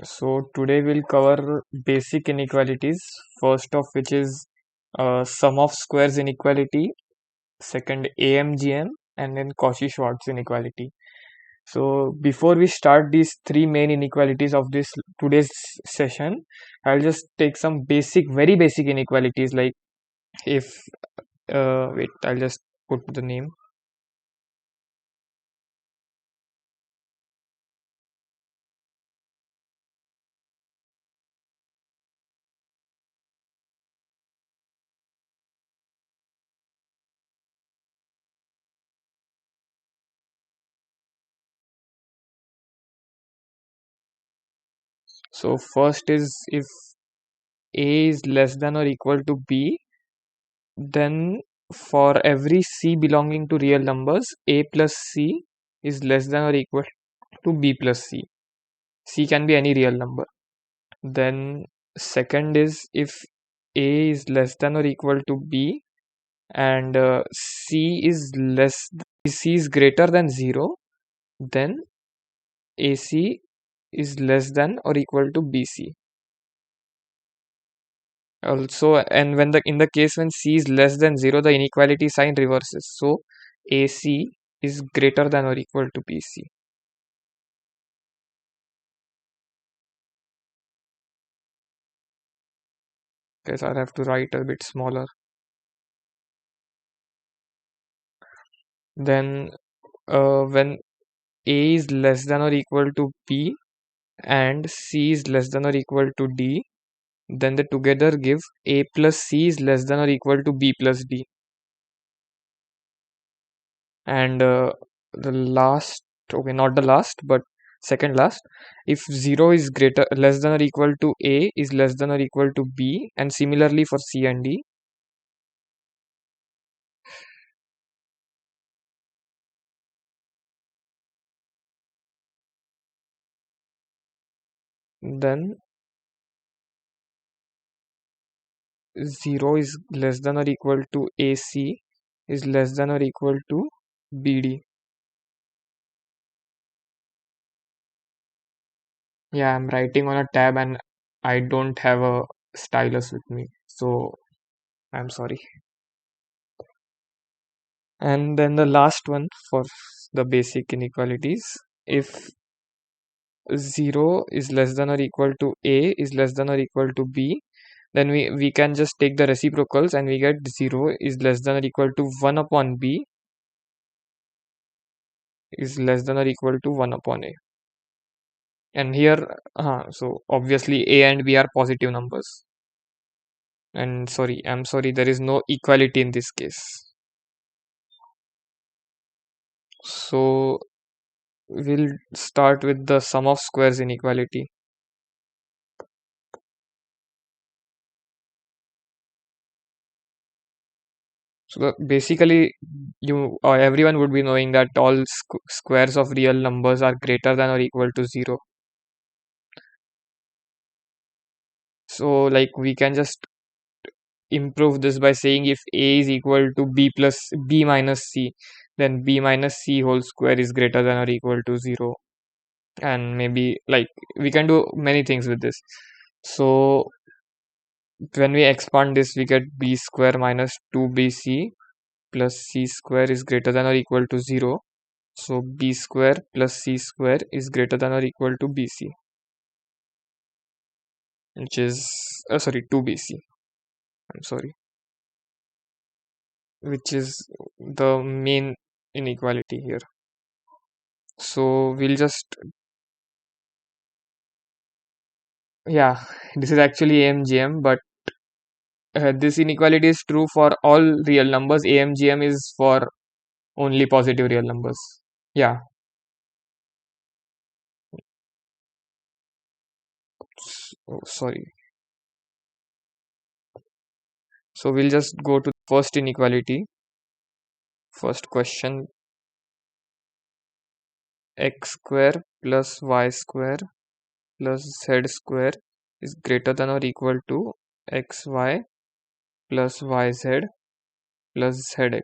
So today we'll cover basic inequalities, first of which is sum of squares inequality, second AMGM, and then Cauchy Schwartz inequality. So before we start these three main inequalities of this today's session, I'll just take some very basic inequalities like if wait, I'll just put the name. So first is if A is less than or equal to B, then for every C belonging to real numbers, A plus C is less than or equal to B plus C. C can be any real number. Then second is if A is less than or equal to B and C is greater than 0, then AC is less than or equal to BC. Also, and when the in the case when C is less than 0, the inequality sign reverses. So AC is greater than or equal to BC. Okay, so I'll have to write a bit smaller. Then when A is less than or equal to B and C is less than or equal to D, then they together give A plus C is less than or equal to B plus D. And the last, okay, not the last, but second last, if 0 is less than or equal to A is less than or equal to B, and similarly for C and D, then 0 is less than or equal to AC is less than or equal to BD. Yeah, I'm writing on a tab and I don't have a stylus with me, so I'm sorry. And then the last one for the basic inequalities, if 0 is less than or equal to A is less than or equal to B, then we can just take the reciprocals and we get 0 is less than or equal to 1 upon B is less than or equal to 1 upon A. And here, so obviously A and B are positive numbers. And I'm sorry, there is no equality in this case. So we'll start with the sum of squares inequality. So basically, everyone would be knowing that all squares of real numbers are greater than or equal to 0. So like we can just improve this by saying if A is equal to B minus C, then B minus C whole square is greater than or equal to 0. And maybe like we can do many things with this. So when we expand this, we get B square minus 2BC plus C square is greater than or equal to 0. So B square plus C square is greater than or equal to BC, which is 2BC. I'm sorry, which is the main inequality here. So we'll just, yeah, this is actually AMGM, but this inequality is true for all real numbers. AMGM is for only positive real numbers. Yeah. Oh, sorry. So we'll just go to the first inequality. First question, x square plus y square plus z square is greater than or equal to xy plus yz plus zx.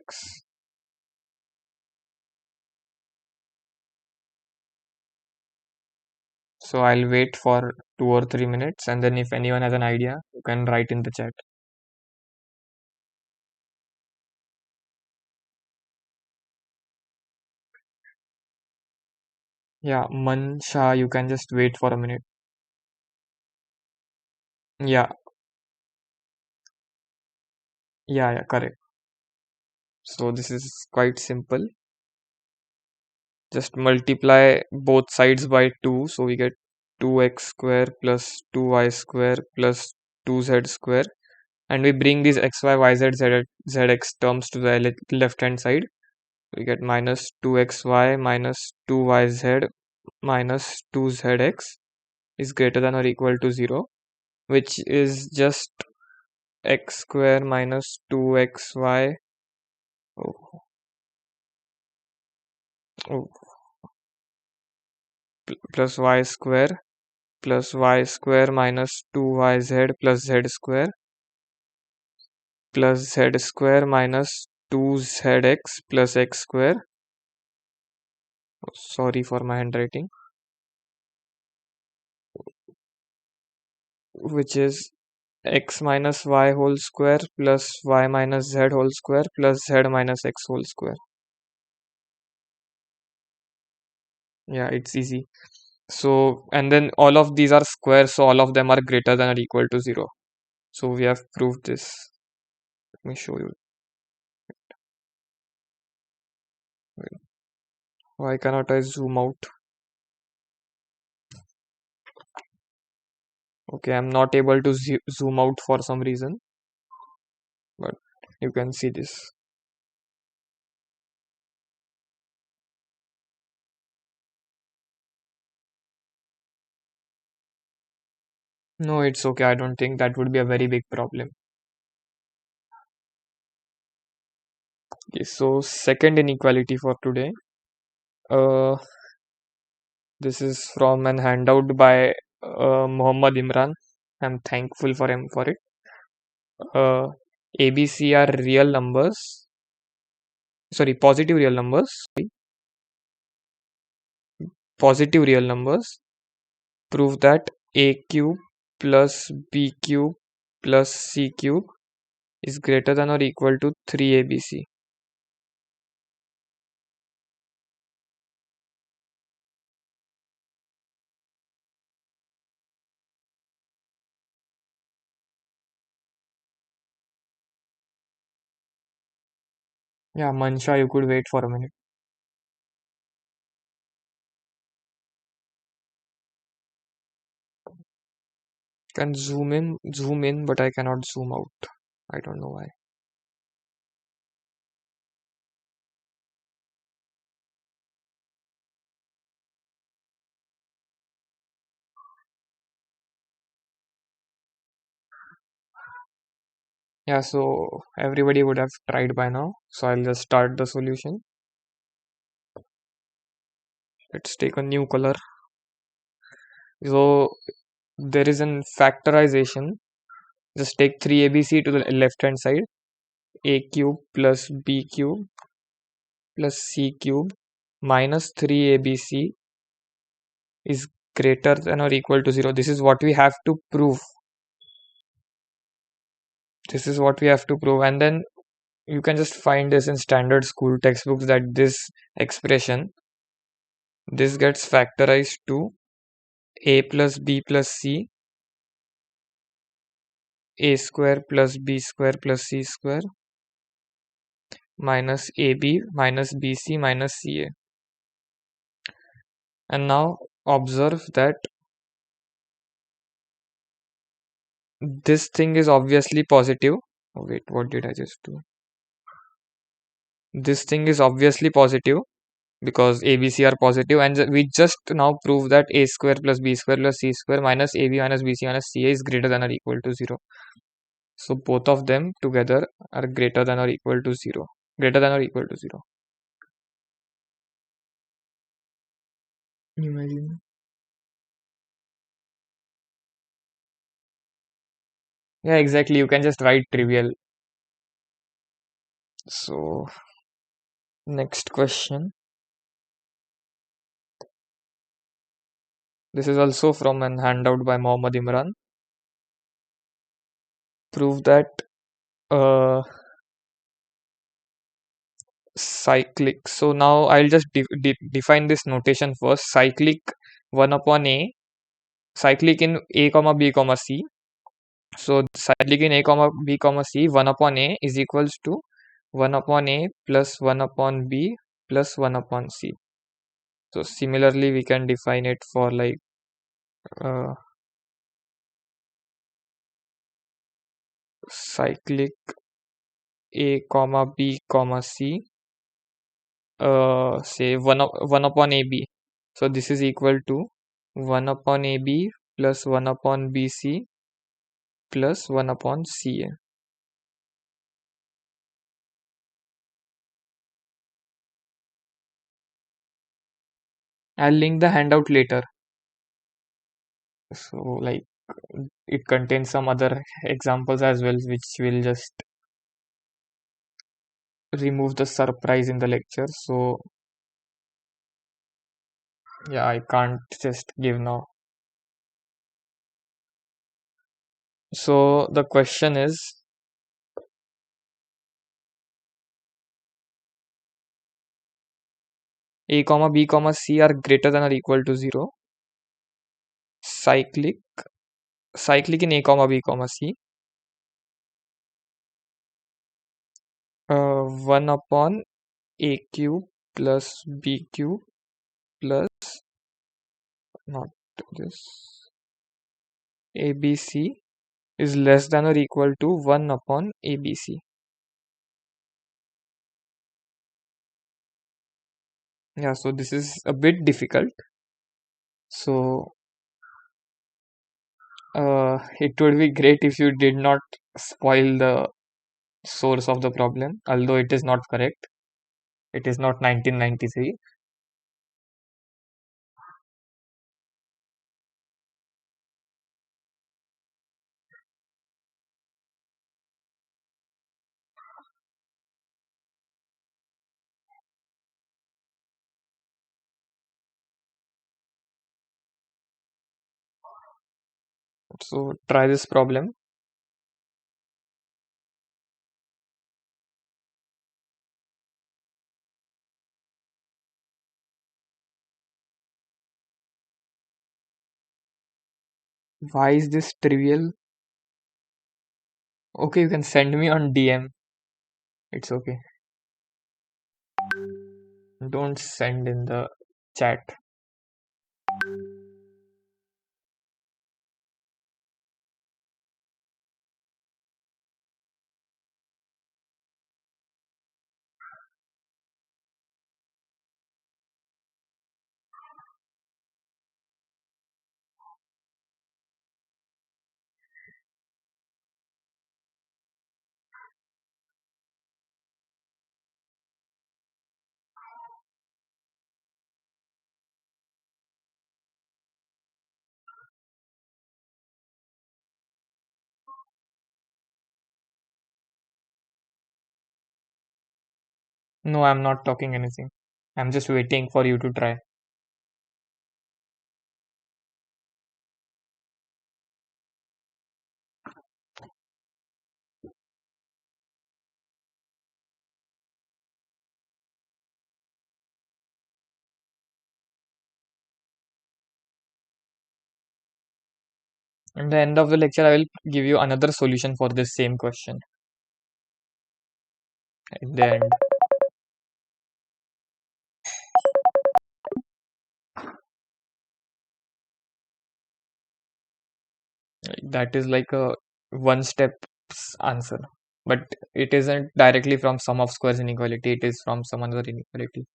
So I'll wait for 2 or 3 minutes, and then if anyone has an idea, you can write in the chat. Yeah, Mansha, you can just wait for a minute. Yeah, yeah, correct. So this is quite simple. Just multiply both sides by 2, so we get 2x square plus 2y square plus 2z square, and we bring these xy, yz, zx terms to the left hand side. We get minus 2xy minus 2yz minus 2zx is greater than or equal to 0, which is just x square minus 2xy, oh, oh, plus y square minus 2yz plus z square plus z square minus 2zx plus x square. Oh, sorry for my handwriting. Which is x minus y whole square plus y minus z whole square plus z minus x whole square. Yeah, it's easy. So, and then all of these are squares, so all of them are greater than or equal to 0. So we have proved this. Let me show you. Why cannot I zoom out? Okay, I'm not able to zoom out for some reason, but you can see this. No, it's okay. I don't think that would be a very big problem. Okay, so second inequality for today. Uh, this is from an handout by Muhammad Imran. I'm thankful for him for it. ABC are real numbers. Sorry, positive real numbers. Positive real numbers. Prove that a cube plus b cube plus c cube is greater than or equal to 3abc. Yeah, Mansha, you could wait for a minute. Can zoom in, but I cannot zoom out. I don't know why. Yeah, so everybody would have tried by now. So I'll just start the solution. Let's take a new color. So there is an factorization. Just take 3abc to the left hand side. A cube plus b cube plus c cube minus 3abc is greater than or equal to 0. This is what we have to prove. This is what we have to prove. And then you can just find this in standard school textbooks that this expression, this gets factorized to a plus b plus c, a square plus b square plus c square minus ab minus bc minus ca. And now observe that this thing is obviously positive. Oh, wait, what did I just do? This thing is obviously positive because ABC are positive, and we just now prove that a square plus b square plus c square minus ab minus bc minus ca is greater than or equal to 0. So both of them together are greater than or equal to 0. Greater than or equal to 0. Imagine. Yeah, exactly. You can just write trivial. So next question. This is also from an handout by Mohammad Imran. Prove that uh, cyclic. So now I'll just define this notation first. Cyclic 1 upon a, cyclic in a comma b comma c. So cyclic in a comma b comma c, 1 upon a is equals to 1 upon a plus 1 upon b plus 1 upon c. So similarly, we can define it for like cyclic a comma b comma c, say 1 upon ab. So this is equal to 1 upon ab plus 1 upon bc plus 1 upon ca. I'll link the handout later. So like it contains some other examples as well, which will just remove the surprise in the lecture. So yeah, I can't just give now. So the question is, a comma b comma c are greater than or equal to 0. Cyclic in a comma b comma c, 1 upon a cube plus b cube plus not this abc is less than or equal to 1 upon abc. Yeah, so this is a bit difficult. So it would be great if you did not spoil the source of the problem, although it is not correct. It is not 1993. So try this problem. Why is this trivial? Okay, you can send me on DM. It's okay. Don't send in the chat. No, I'm not talking anything. I'm just waiting for you to try. At the end of the lecture, I will give you another solution for this same question. At the end. That is like a one step answer. But it isn't directly from sum of squares inequality, it is from some other inequality.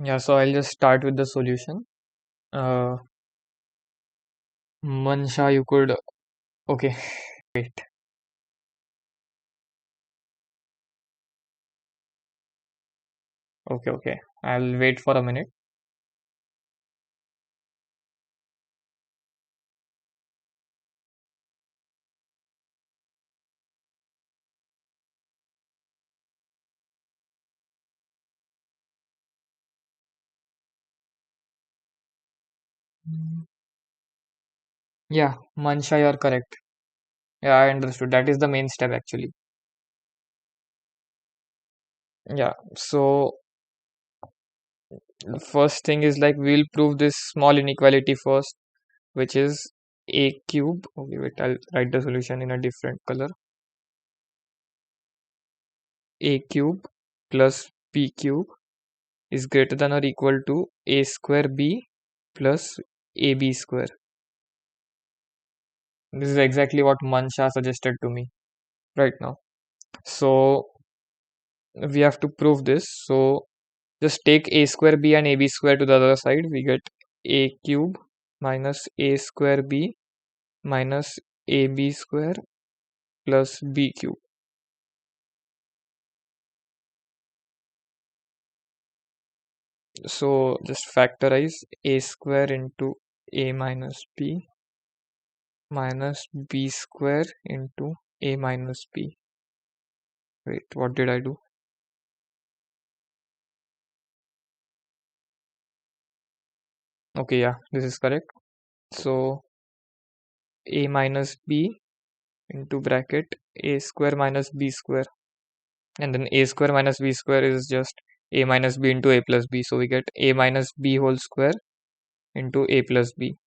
Yeah, so I'll just start with the solution. Uh, Mansha, you could. Okay, wait. Okay, okay. I'll wait for a minute. Yeah, Mansha, you're correct. Yeah, I understood. That is the main step actually. Yeah, so the first thing is like we'll prove this small inequality first, which is a cube. Okay, wait, I'll write the solution in a different color. A cube plus b cube is greater than or equal to a square b plus ab square. This is exactly what Mansha suggested to me right now. So we have to prove this. So just take a square b and ab square to the other side. We get a cube minus a square b minus ab square plus b cube. So just factorize a square into a minus b minus b square into a minus b. Wait, what did I do? Okay, yeah, this is correct. So a minus b into bracket a square minus b square, and then a square minus b square is just a minus b into a plus b. So we get a minus b whole square into a plus b.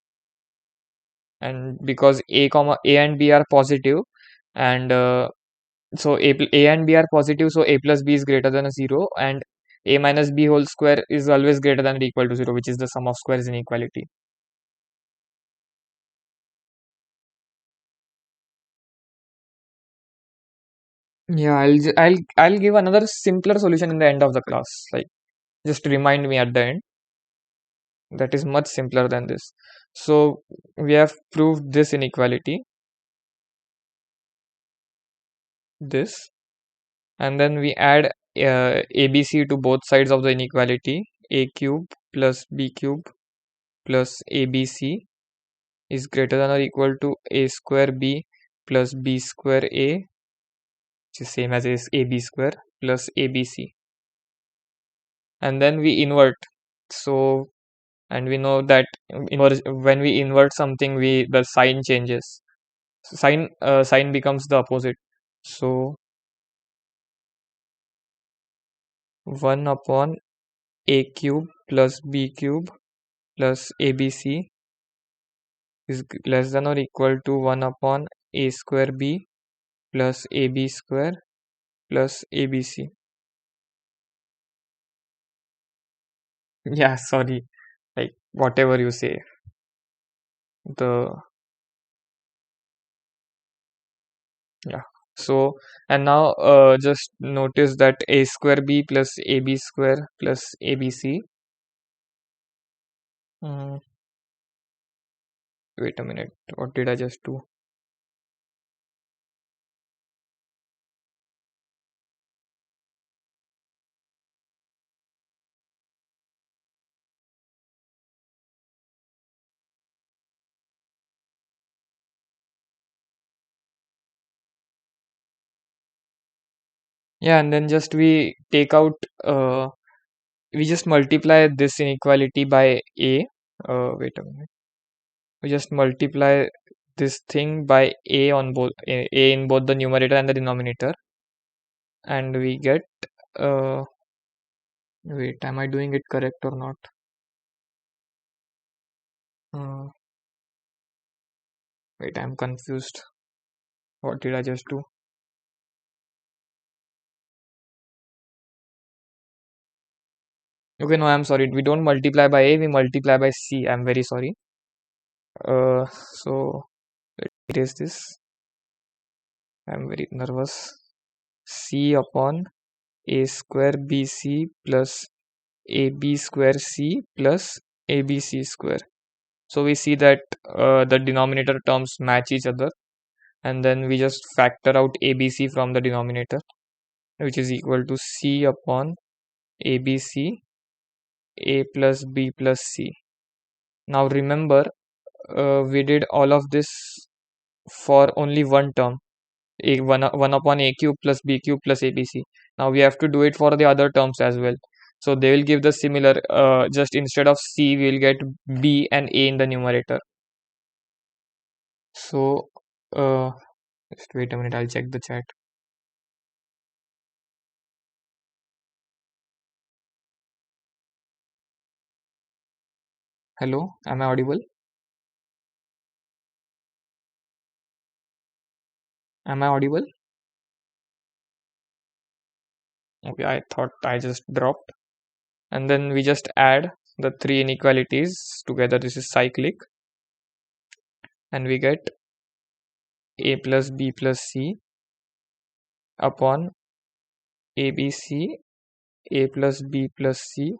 And because a and b are positive, and so a and b are positive, so a plus b is greater than a 0, and a minus b whole square is always greater than or equal to 0, which is the sum of squares inequality. Yeah, I'll give another simpler solution in the end of the class. Like just remind me at the end. That is much simpler than this. So we have proved this inequality, this, and then we add ABC to both sides of the inequality. A cube plus B cube plus ABC is greater than or equal to A square B plus B square A, which is same as AB square plus ABC. And then we invert. So, and we know that when we invert something, the sign changes. Sign becomes the opposite. So 1 upon a cube plus b cube plus abc is less than or equal to 1 upon a square b plus ab square plus abc. Yeah, sorry. Like whatever you say. The yeah. So and now just notice that a square b plus ab square plus abc. Mm, wait a minute. What did I just do? Yeah, and then just we just multiply this inequality by a. Wait a minute. We just multiply this thing by a in both the numerator and the denominator, and we get uh, wait, am I doing it correct or not? Uh, wait, I'm confused. What did I just do? Okay, no, I'm sorry. We don't multiply by a, we multiply by c. I'm very sorry. So it is this. I'm very nervous. C upon a square bc plus AB square C plus ABC square. So we see that the denominator terms match each other, and then we just factor out ABC from the denominator, which is equal to C upon ABC A plus B plus C. Now remember, we did all of this for only one term, one upon A cube plus B cube plus ABC. Now we have to do it for the other terms as well. So they will give the similar, just instead of C, we will get B and A in the numerator. So, just wait a minute, I'll check the chat. Hello, am I audible? Am I audible? Okay, I thought I just dropped. And then we just add the three inequalities together. This is cyclic. And we get A plus B plus C upon ABC A plus B plus C.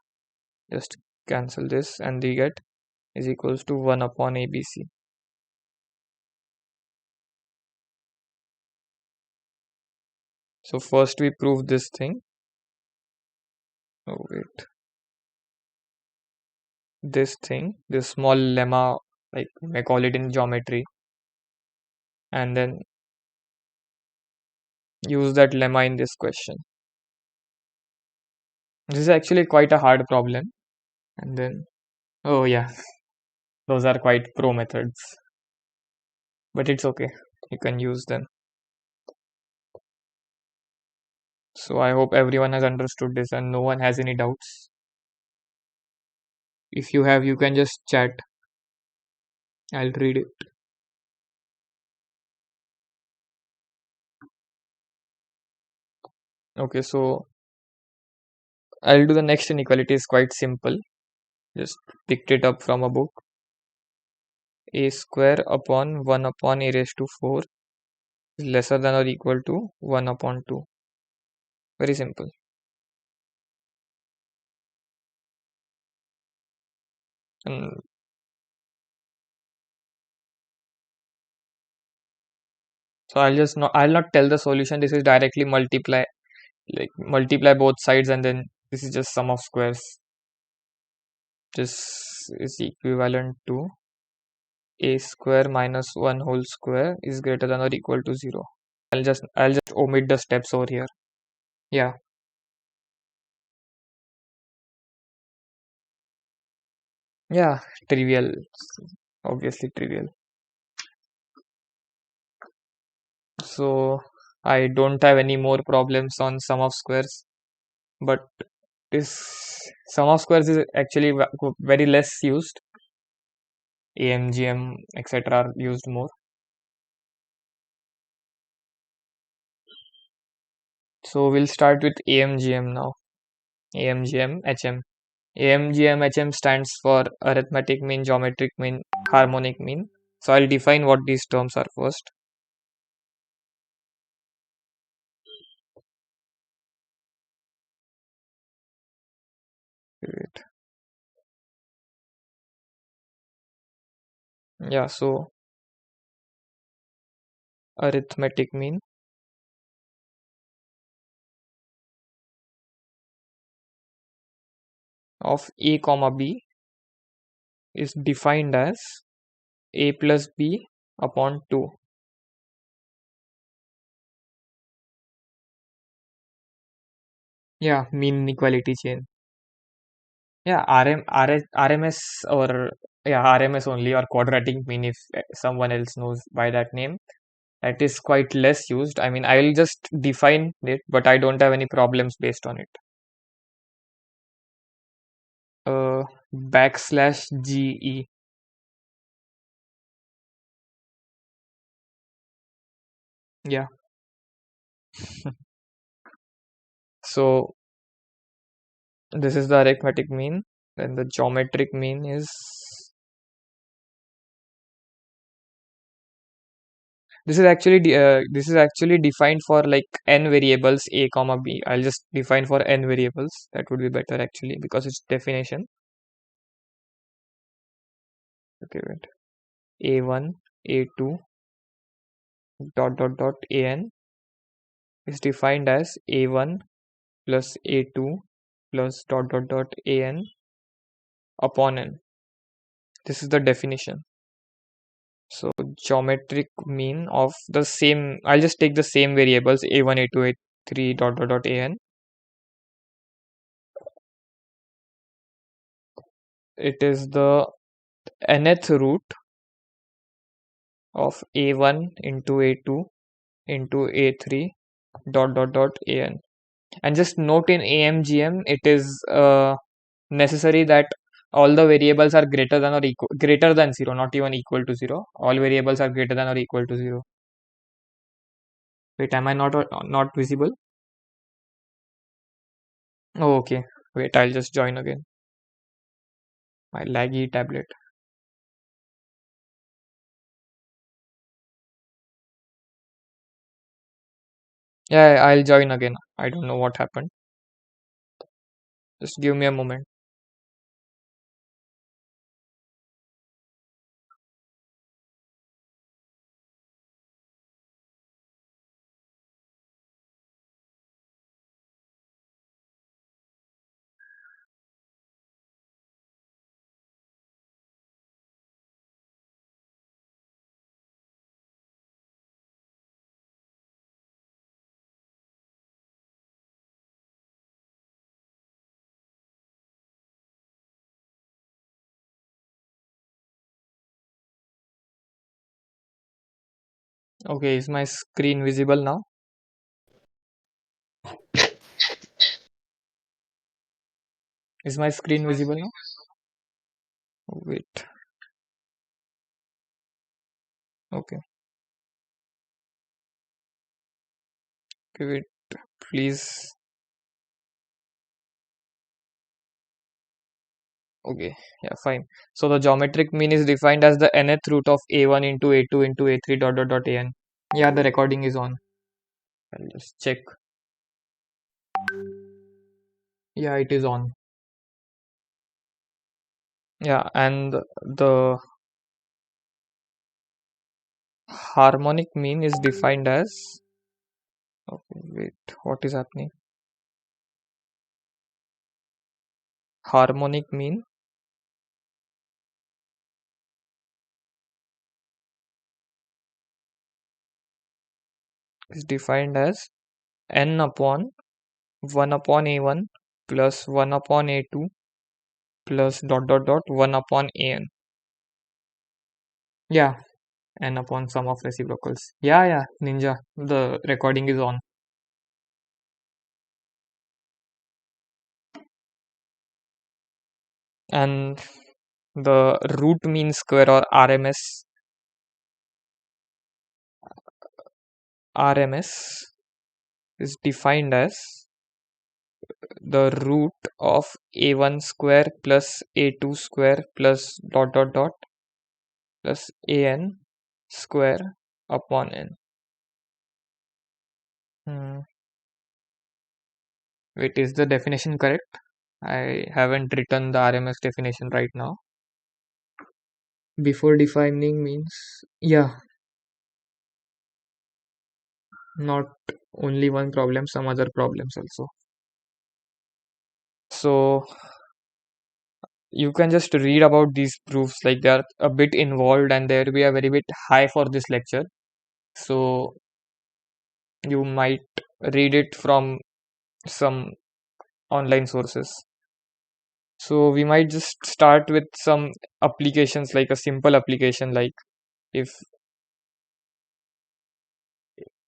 Just cancel this and we get is equals to 1 upon ABC. So first we prove this thing. Oh wait. This thing, this small lemma, like I call it in geometry, and then use that lemma in this question. This is actually quite a hard problem. And then, oh yeah, those are quite pro methods, but it's okay. You can use them. So I hope everyone has understood this and no one has any doubts. If you have, you can just chat. I'll read it. Okay, so I'll do the next inequality. Is quite simple. Just picked it up from a book. A square upon 1 upon a raised to 4 is lesser than or equal to 1 upon 2. Very simple. And so I'll not tell the solution. This is directly multiply, like multiply both sides, and then this is just sum of squares. This is equivalent to a square minus 1 whole square is greater than or equal to 0. I'll just omit the steps over here. Yeah. Yeah, trivial. Obviously trivial. So I don't have any more problems on sum of squares, but this sum of squares is actually very less used. AMGM, etc. are used more. So we'll start with AMGM now. AMGM HM. AMGM HM stands for arithmetic mean, geometric mean, harmonic mean. So I'll define what these terms are first. Wait. Yeah, so arithmetic mean of A comma B is defined as A plus B upon 2. Yeah, mean inequality chain. Yeah, RMS, or yeah, RMS only, or quadratic mean if someone else knows by that name. That is quite less used. I mean, I will just define it, but I don't have any problems based on it. Backslash GE. Yeah. So this is the arithmetic mean. Then the geometric mean is this is actually defined for like n variables a comma b. I'll just define for n variables. That would be better actually because it's definition. Okay, wait. A1, A2, dot dot dot an is defined as A1 plus A2 plus dot dot dot an upon n. This is the definition. So geometric mean of the same, I'll just take the same variables A1, A2, A3 dot dot dot an. It is the nth root of A1 into A2 into A3 dot dot dot an. And just note in AMGM, it is necessary that all the variables are greater than 0, not even equal to 0. All variables are greater than or equal to 0. Wait, am I not visible? Oh, okay. Wait, I'll just join again. My laggy tablet. Yeah, I'll join again. I don't know what happened. Just give me a moment. Okay, is my screen visible now? Is my screen visible now? Oh, wait. Okay. Okay, wait. Please. Okay. Yeah, fine. So the geometric mean is defined as the nth root of a1 into a2 into a3 dot dot dot an. Yeah, the recording is on. I'll just check. Yeah, it is on. Yeah, and the harmonic mean is defined as. Okay, wait. What is happening? Harmonic mean is defined as n upon 1 upon a1 plus 1 upon a2 plus dot dot dot 1 upon an. Yeah, n upon sum of reciprocals. Yeah, Ninja. The recording is on. And the root mean square or RMS is defined as the root of a1 square plus a2 square plus dot dot dot plus an square upon n. Wait, is the definition correct? I haven't written the RMS definition right now. Before defining means, yeah, not only one problem, some other problems also. So you can just read about these proofs, like they are a bit involved and they will be a very bit high for this lecture. So you might read it from some online sources. So we might just start with some applications, like a simple application, like if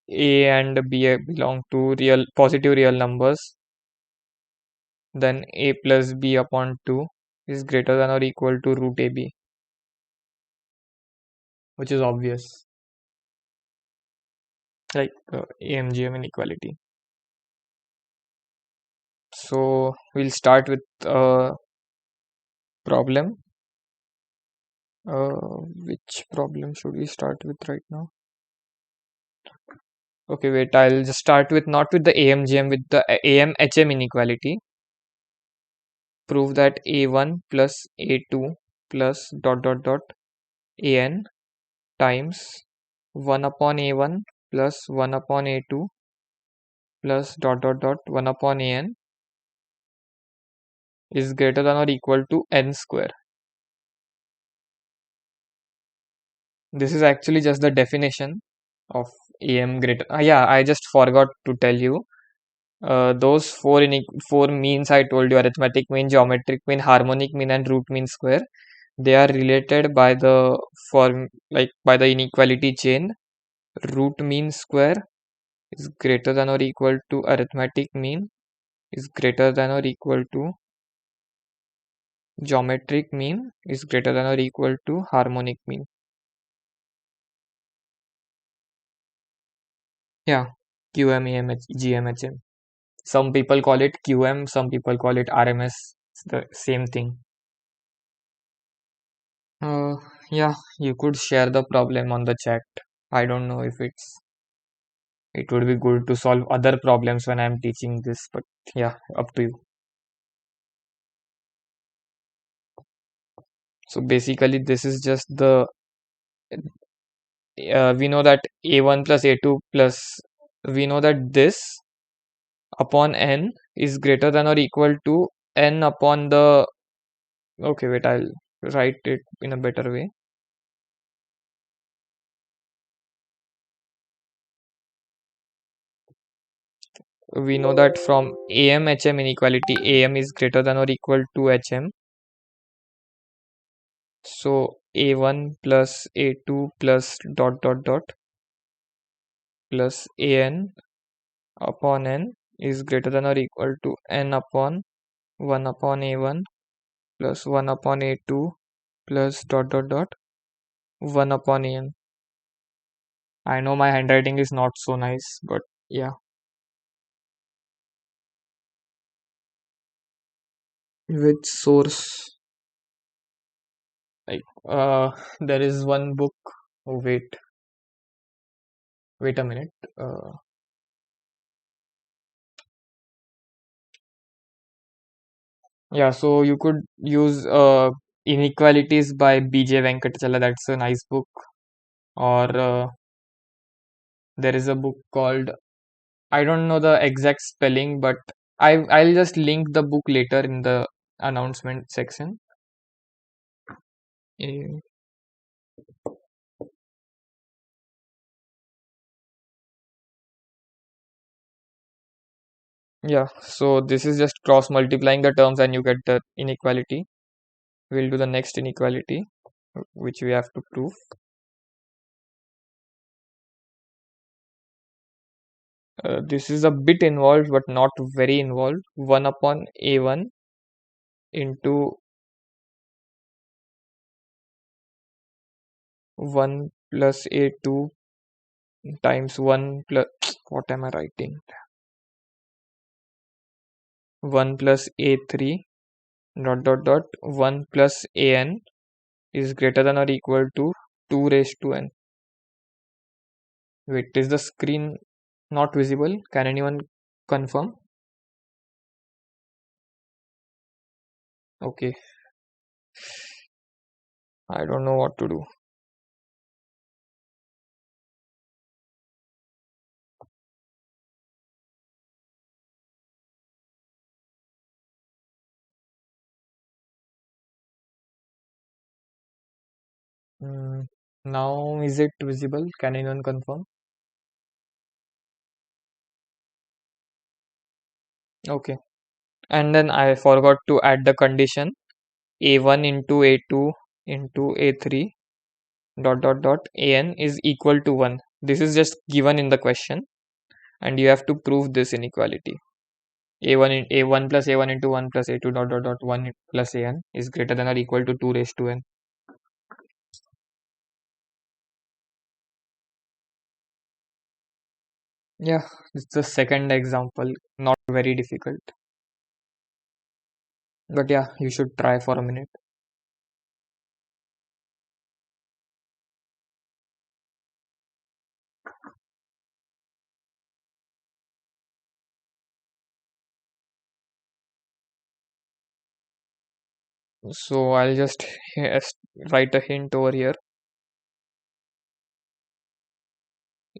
a and b belong to real positive real numbers, then a plus b upon 2 is greater than or equal to root ab, which is obvious, like AMGM inequality. So we'll start with a problem. Which problem should we start with right now? Okay, wait, I'll just start with not with the AMGM, with the AMHM inequality. Prove that A1 plus A2 plus dot dot dot AN times 1 upon A1 plus 1 upon A2 plus dot dot dot 1 upon AN is greater than or equal to N square. This is actually just the definition of AM greater. Yeah, I just forgot to tell you. Those four means I told you: arithmetic mean, geometric mean, harmonic mean, and root mean square. They are related by the form, like by the inequality chain. Root mean square is greater than or equal to arithmetic mean is greater than or equal to geometric mean is greater than or equal to harmonic mean. Yeah, QM, AMH, GMHM. Some people call it QM, some people call it RMS. It's the same thing. Uh, yeah, you could share the problem on the chat. I don't know if it would be good to solve other problems when I'm teaching this, but yeah, up to you. So basically, this is just the we know that A1 plus A2 plus we know that this upon n is greater than or equal to n upon the. Okay, wait, I'll write it in a better way. We know that from AM HM inequality, AM is greater than or equal to HM. So A1 plus A2 plus dot dot dot plus AN upon n is greater than or equal to n upon 1 upon A1 plus 1 upon A2 plus dot dot dot 1 upon AN. I know my handwriting is not so nice, but yeah. Which source? Like, there is one book. Oh, wait a minute. Yeah, so you could use Inequalities by B.J. Venkatachala. That's a nice book. Or there is a book called, I don't know the exact spelling, but I'll just link the book later in the announcement section. Eh, Yeah, so this is just cross multiplying the terms and you get the inequality. We'll do the next inequality, which we have to prove. This is a bit involved, but not very involved. 1 upon A1 into 1 plus A2 times 1 plus, what am I writing? 1 plus A3 dot dot dot 1 plus AN is greater than or equal to 2 raised to n. Wait, is the screen not visible? Can anyone confirm? Okay, I don't know what to do. Now is it visible? Can anyone confirm? Okay. And then I forgot to add the condition A1 into A2 into A3 dot dot dot AN is equal to 1. This is just given in the question and you have to prove this inequality. A1 plus A1 into 1 plus A2 dot dot dot 1 plus AN is greater than or equal to 2 raised to n. Yeah, it's the second example, not very difficult. But yeah, you should try for a minute. So I'll just write a hint over here.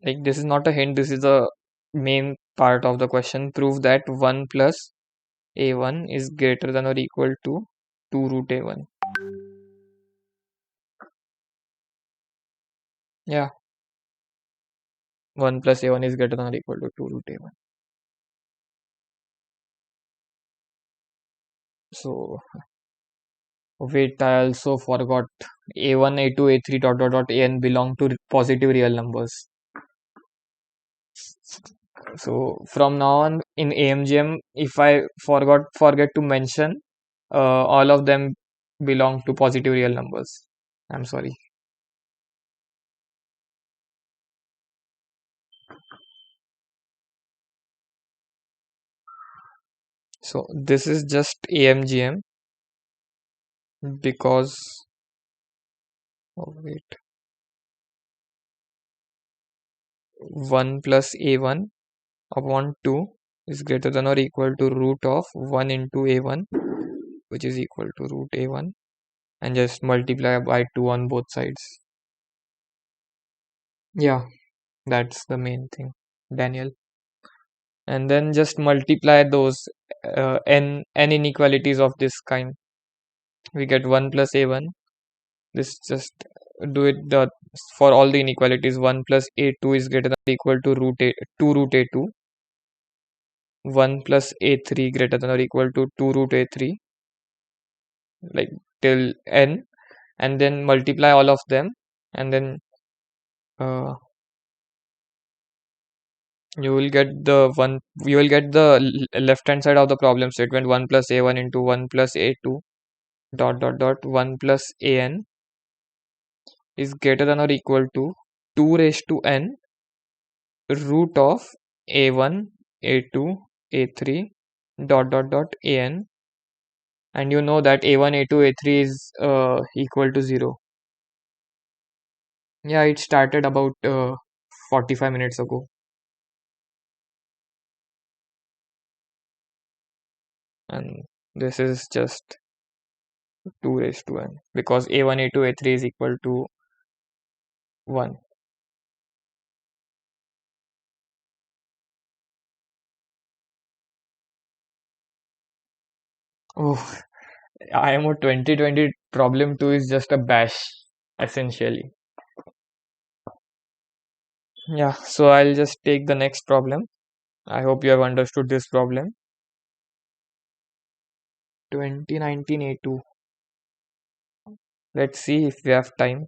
Like this is not a hint, this is the main part of the question. Prove that 1 plus a1 is greater than or equal to 2 root a1. Yeah, 1 plus a1 is greater than or equal to 2 root a1. So wait, I also forgot a1, a2, a3 dot dot dot an belong to positive real numbers. So from now on in AMGM, if I forget to mention, all of them belong to positive real numbers. I'm sorry. So this is just AMGM because, oh wait, 1 plus a1 upon 2 is greater than or equal to root of 1 into a1, which is equal to root a1, and just multiply by 2 on both sides. Yeah, that's the main thing, Daniel. And then just multiply those n inequalities of this kind. We get 1 plus a1. This just do it for all the inequalities. 1 plus a2 is greater than or equal to 2 root a2. 1 plus a3 greater than or equal to 2 root a3, like till n, and then multiply all of them, and then uh, you will get the left hand side of the problem statement. 1 plus a1 into 1 plus a2 dot dot dot 1 plus an is greater than or equal to 2 raised to n root of a1, a2, a3 dot dot dot an, and you know that a1, a2, a3 is equal to 0. Yeah, it started about 45 minutes ago, and this is just 2 raised to n because a1, a2, a3 is equal to 1. Oh, IMO 2020 problem 2 is just a bash, essentially. Yeah, so I'll just take the next problem. I hope you have understood this problem. 2019 A2. Let's see if we have time.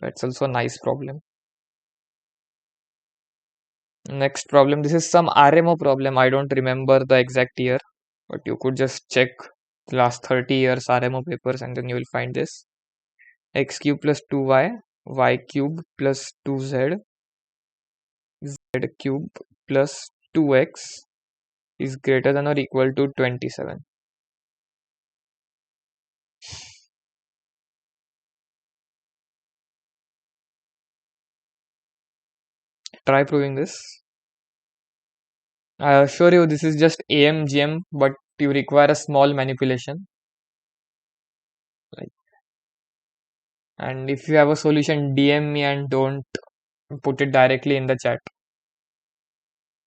That's also a nice problem. Next problem. This is some RMO problem. I don't remember the exact year, but you could just check the last 30 years RMO papers and then you will find this. X cube plus 2y, y cube plus 2z, z cube plus 2x is greater than or equal to 27. Try proving this. I assure you this is just AMGM, but you require a small manipulation. Like, and if you have a solution, DM me and don't put it directly in the chat.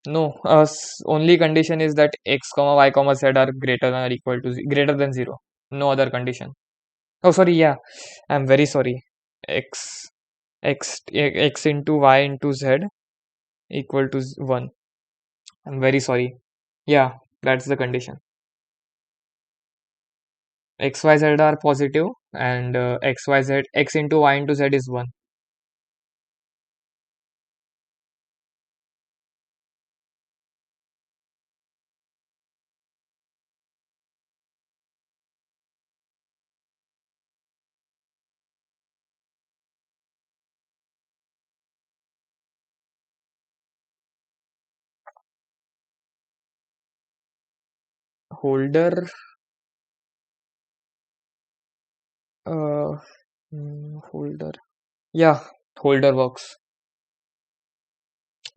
No, only condition is that x comma y comma z are greater than or equal to greater than 0. No other condition. Oh, sorry. Yeah, I'm very sorry. X x into y into z equal to 1. I'm very sorry. Yeah, that's the condition. X, Y, Z are positive, and x, y, z, x into y into z is 1. Holder, uh, holder. Yeah, holder works,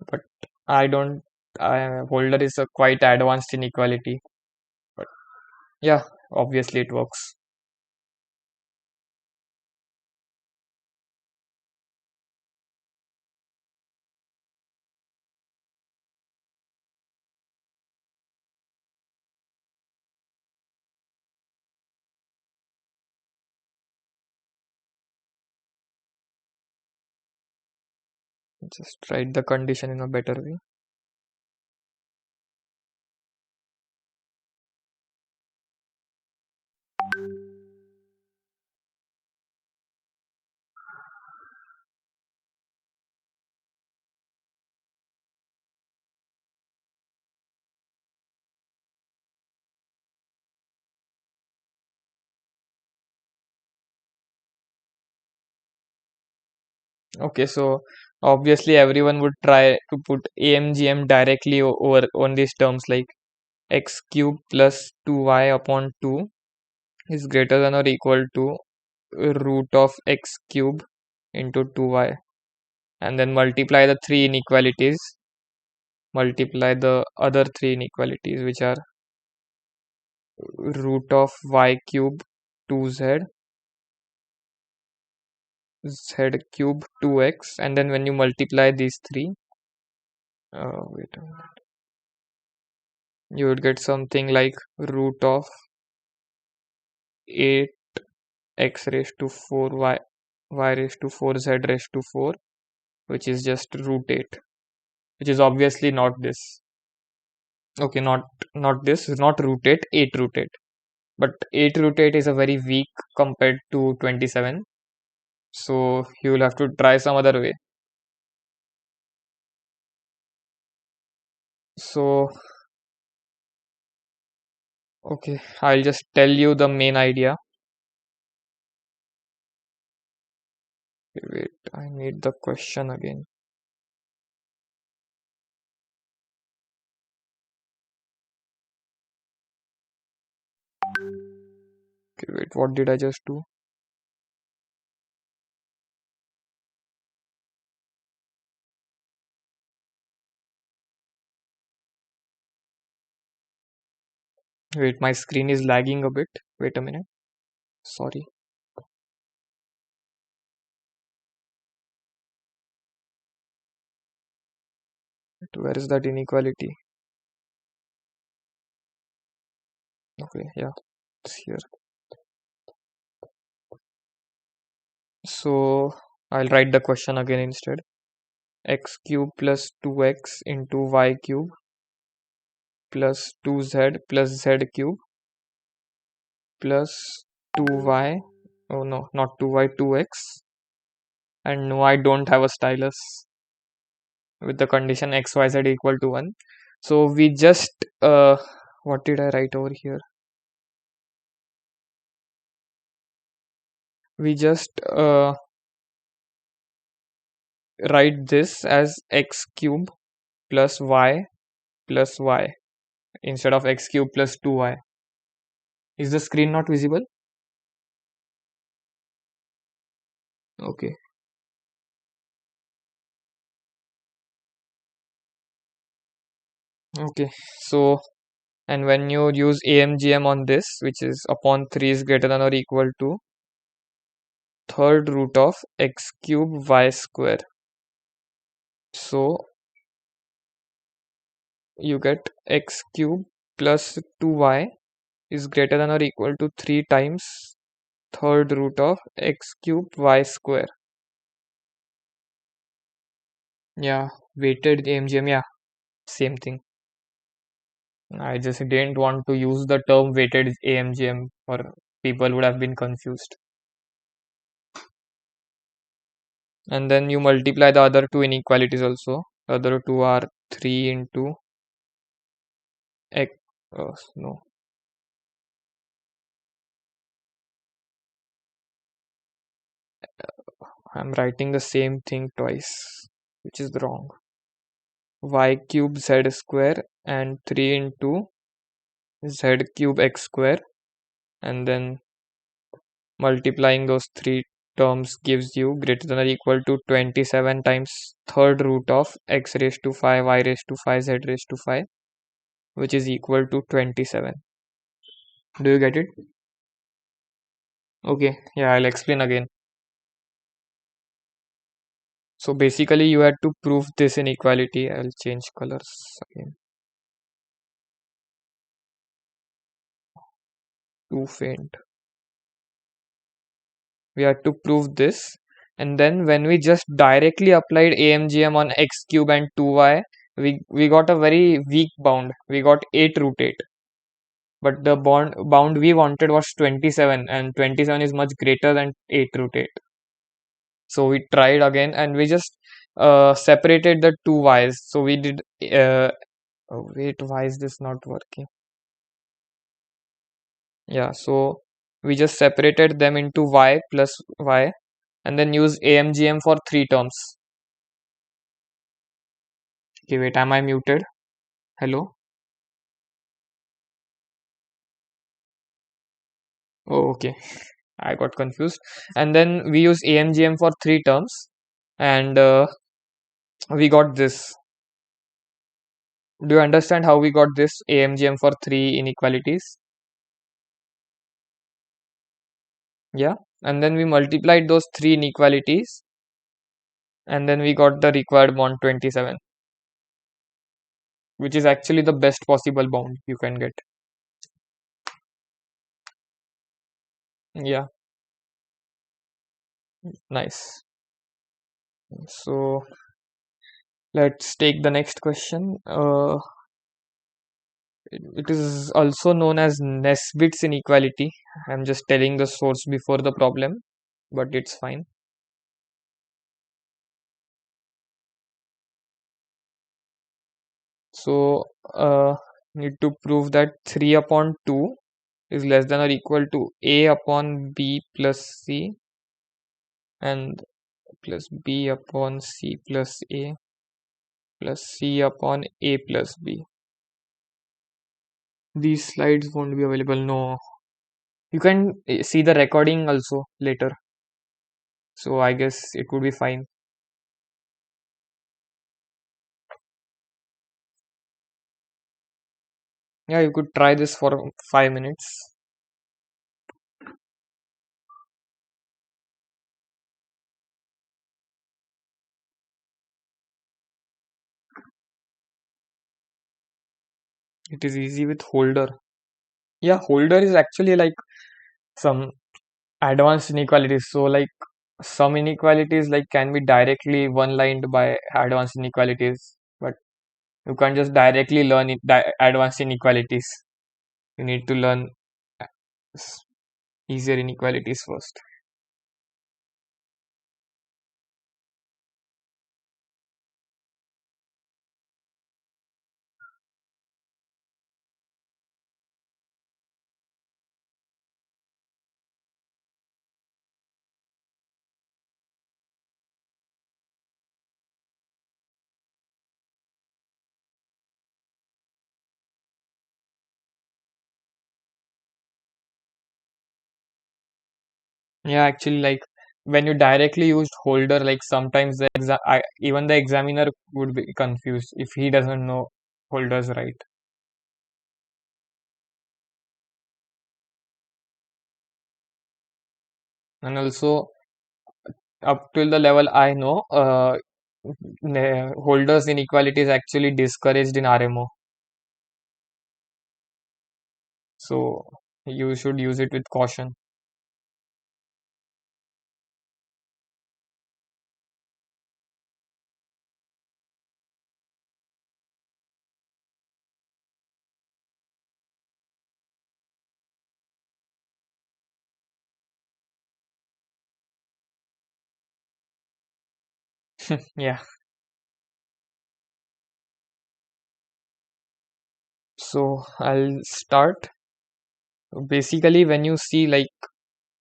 but I don't. Holder is a quite advanced inequality, but yeah, obviously it works. Just write the condition in a better way. Okay, so obviously everyone would try to put AMGM directly over on these terms, like x cube plus 2y upon 2 is greater than or equal to root of x cube into 2y, and then multiply the three inequalities, multiply the other three inequalities, which are root of y cube 2z, z cube 2x, and then when you multiply these three, wait a minute, you would get something like root of 8x raised to 4y, y raised to 4, z raised to 4, which is just root 8, which is obviously not this. Okay, not this, not root 8, 8 root 8. But 8 root 8 is a very weak compared to 27. So you will have to try some other way. So, okay, I'll just tell you the main idea. Wait, I need the question again. Okay, wait, what did I just do? Wait, my screen is lagging a bit. Wait a minute. Sorry. Where is that inequality? Okay, yeah, it's here. So I'll write the question again instead. X cube plus 2x into y cube plus 2z plus z cube plus 2y. Oh no, not 2y, 2x. And no, I don't have a stylus with the condition x, y, z equal to 1. So we just, what did I write over here? We just write this as x cube plus y instead of x cube plus 2y. Is the screen not visible? Okay. Okay. So, and when you use AMGM on this, which is upon 3 is greater than or equal to third root of x cube y square. So, you get x cube plus 2y is greater than or equal to 3 times third root of x cube y square. Yeah, weighted AMGM, yeah, same thing. I just didn't want to use the term weighted AMGM or people would have been confused. And then you multiply the other two inequalities also. The other two are 3 into x, no. I'm writing the same thing twice, which is wrong. Y cube z square and 3 into z cube x square, and then multiplying those three terms gives you greater than or equal to 27 times third root of x raised to 5, y raised to 5, z raised to 5, which is equal to 27. Do you get it? Okay, yeah, I'll explain again. So basically you had to prove this inequality. I'll change colors again. Too faint. We had to prove this And then when we just directly applied AMGM on x cube and 2y, we got a very weak bound. We got 8 root 8. But the bound we wanted was 27, and 27 is much greater than 8 root 8. So we tried again, and we just separated the two y's. So we did, oh, wait, why is this not working? Yeah, so we just separated them into y plus y, and then use AMGM for 3 terms. Okay, wait, am I muted? Hello? Oh, okay. I got confused. And then we use AMGM for 3 terms, and we got this. Do you understand how we got this AMGM for 3 inequalities? Yeah. And then we multiplied those 3 inequalities, and then we got the required bond 27, which is actually the best possible bound you can get. Yeah, nice. So let's take the next question. It is also known as Nesbit's inequality. I'm just telling the source before the problem, but it's fine. So need to prove that 3 upon 2 is less than or equal to a upon b plus c and plus b upon c plus a plus c upon a plus b. These slides won't be available. No, you can see the recording also later. So I guess it would be fine. Yeah, you could try this for 5 minutes. It is easy with holder. Yeah, holder is actually like some advanced inequalities. So like some inequalities like can be directly one lined by advanced inequalities, but you can't just directly learn advanced inequalities. You need to learn uh, easier inequalities first. Yeah, actually, like when you directly used holder, like sometimes even the examiner would be confused if he doesn't know holders right. And also up till the level I know, holders inequality is actually discouraged in RMO. So you should use it with caution. Yeah. So I'll start. Basically, when you see like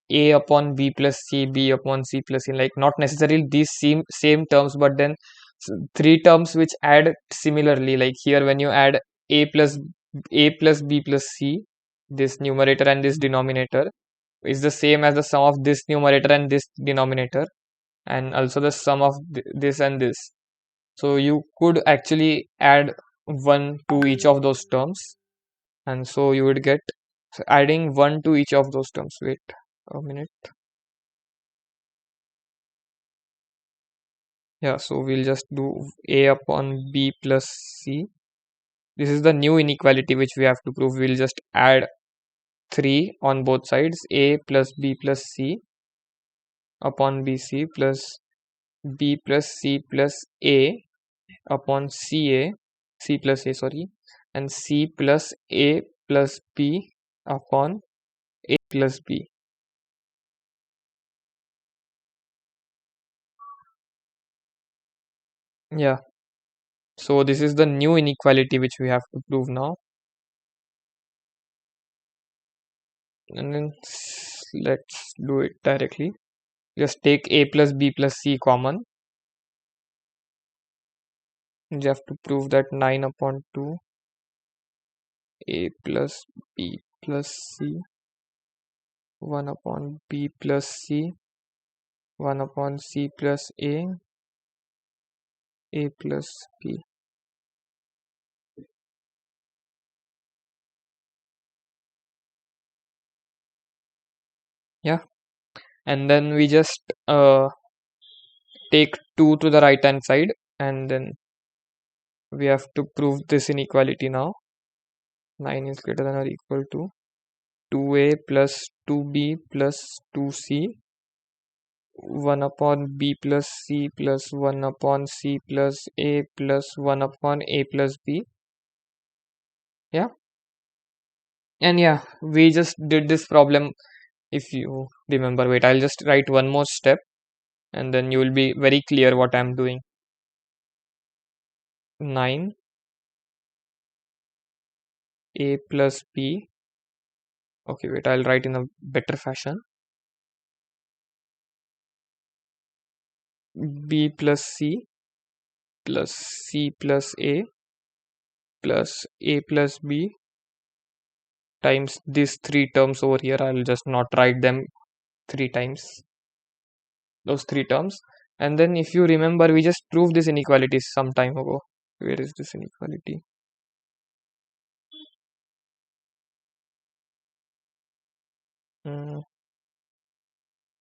A upon B plus C, B upon C plus C, like not necessarily these same terms, but then 3 terms which add similarly. Like here, when you add A plus B plus C, this numerator and this denominator is the same as the sum of this numerator and this denominator, and also the sum of this and this. So you could actually add 1 to each of those terms, and so you would get, so adding 1 to each of those terms. Wait a minute. Yeah, so we'll just do A upon B plus C. This is the new inequality which we have to prove. We'll just add 3 on both sides, A plus B plus C upon BC plus B plus C plus A upon C plus A, sorry, and C plus A plus B upon A plus B. Yeah. So this is the new inequality which we have to prove now. And then let's do it directly. Just take A plus B plus C common. You have to prove that 9 upon 2 A plus B plus C 1 upon B plus C 1 upon C plus A plus B. Yeah. And then we just take 2 to the right hand side, and then we have to prove this inequality now. 9 is greater than or equal to 2A plus 2B plus 2C 1 upon B plus C plus 1 upon C plus A plus 1 upon A plus B. Yeah. And yeah, we just did this problem. If you remember, wait, I'll just write one more step and then you will be very clear what I'm doing. 9 A plus B. Okay, wait, I'll write in a better fashion. B plus C plus C plus A plus A plus B times these three terms over here. I'll just not write them three times, those three terms. And then if you remember, we just proved this inequality some time ago. Where is this inequality?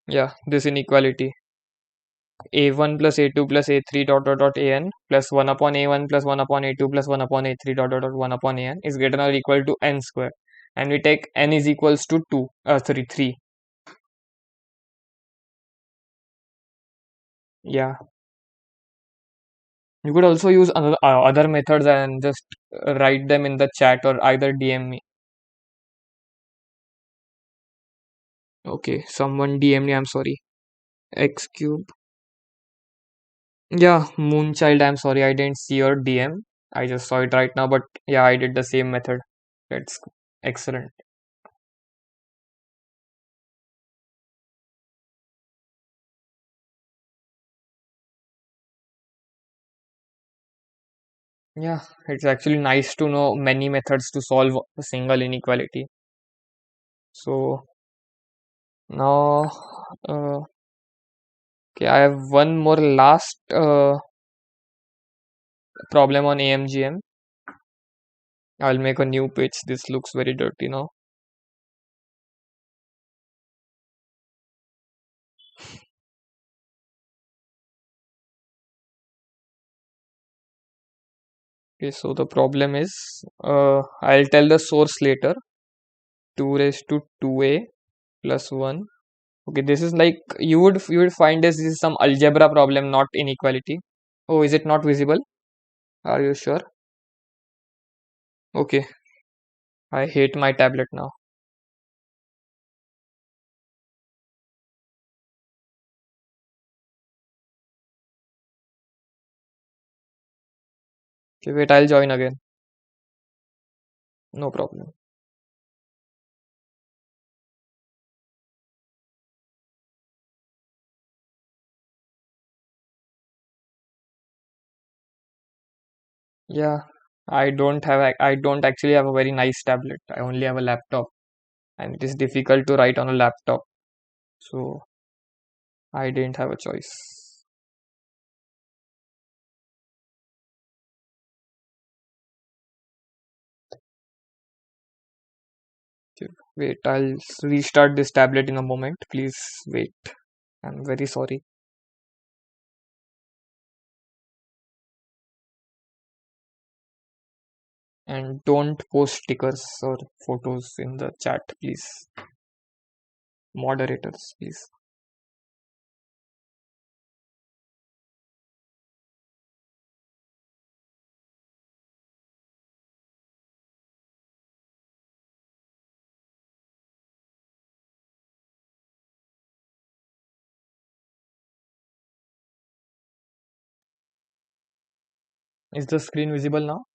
Yeah, this inequality. A1 plus A2 plus A3 dot dot dot AN plus 1 upon A1 plus 1 upon A2 plus 1 upon A3 dot dot dot 1 upon AN is greater than or equal to n square. And we take n is equals to 2, 3. Yeah. You could also use other methods and just write them in the chat or either DM me. Okay, someone DM me, I'm sorry. X cube. Yeah, Moonchild, I'm sorry, I didn't see your DM. I just saw it right now, but yeah, I did the same method. That's excellent. Yeah, it's actually nice to know many methods to solve a single inequality. So now, okay, I have one more last problem on AMGM. I'll make a new page. This looks very dirty now. Okay, so the problem is, I'll tell the source later. 2 raised to 2a plus 1. Okay, this is like you would find this is some algebra problem, not inequality. Oh, is it not visible? Are you sure? Okay, I hate my tablet now. Okay, wait, I'll join again. No problem. Yeah, I don't actually have a very nice tablet. I only have a laptop and it is difficult to write on a laptop. So I didn't have a choice. Okay, wait, I'll restart this tablet in a moment. Please wait. I'm very sorry. And don't post stickers or photos in the chat, please. Moderators, please. Is the screen visible now?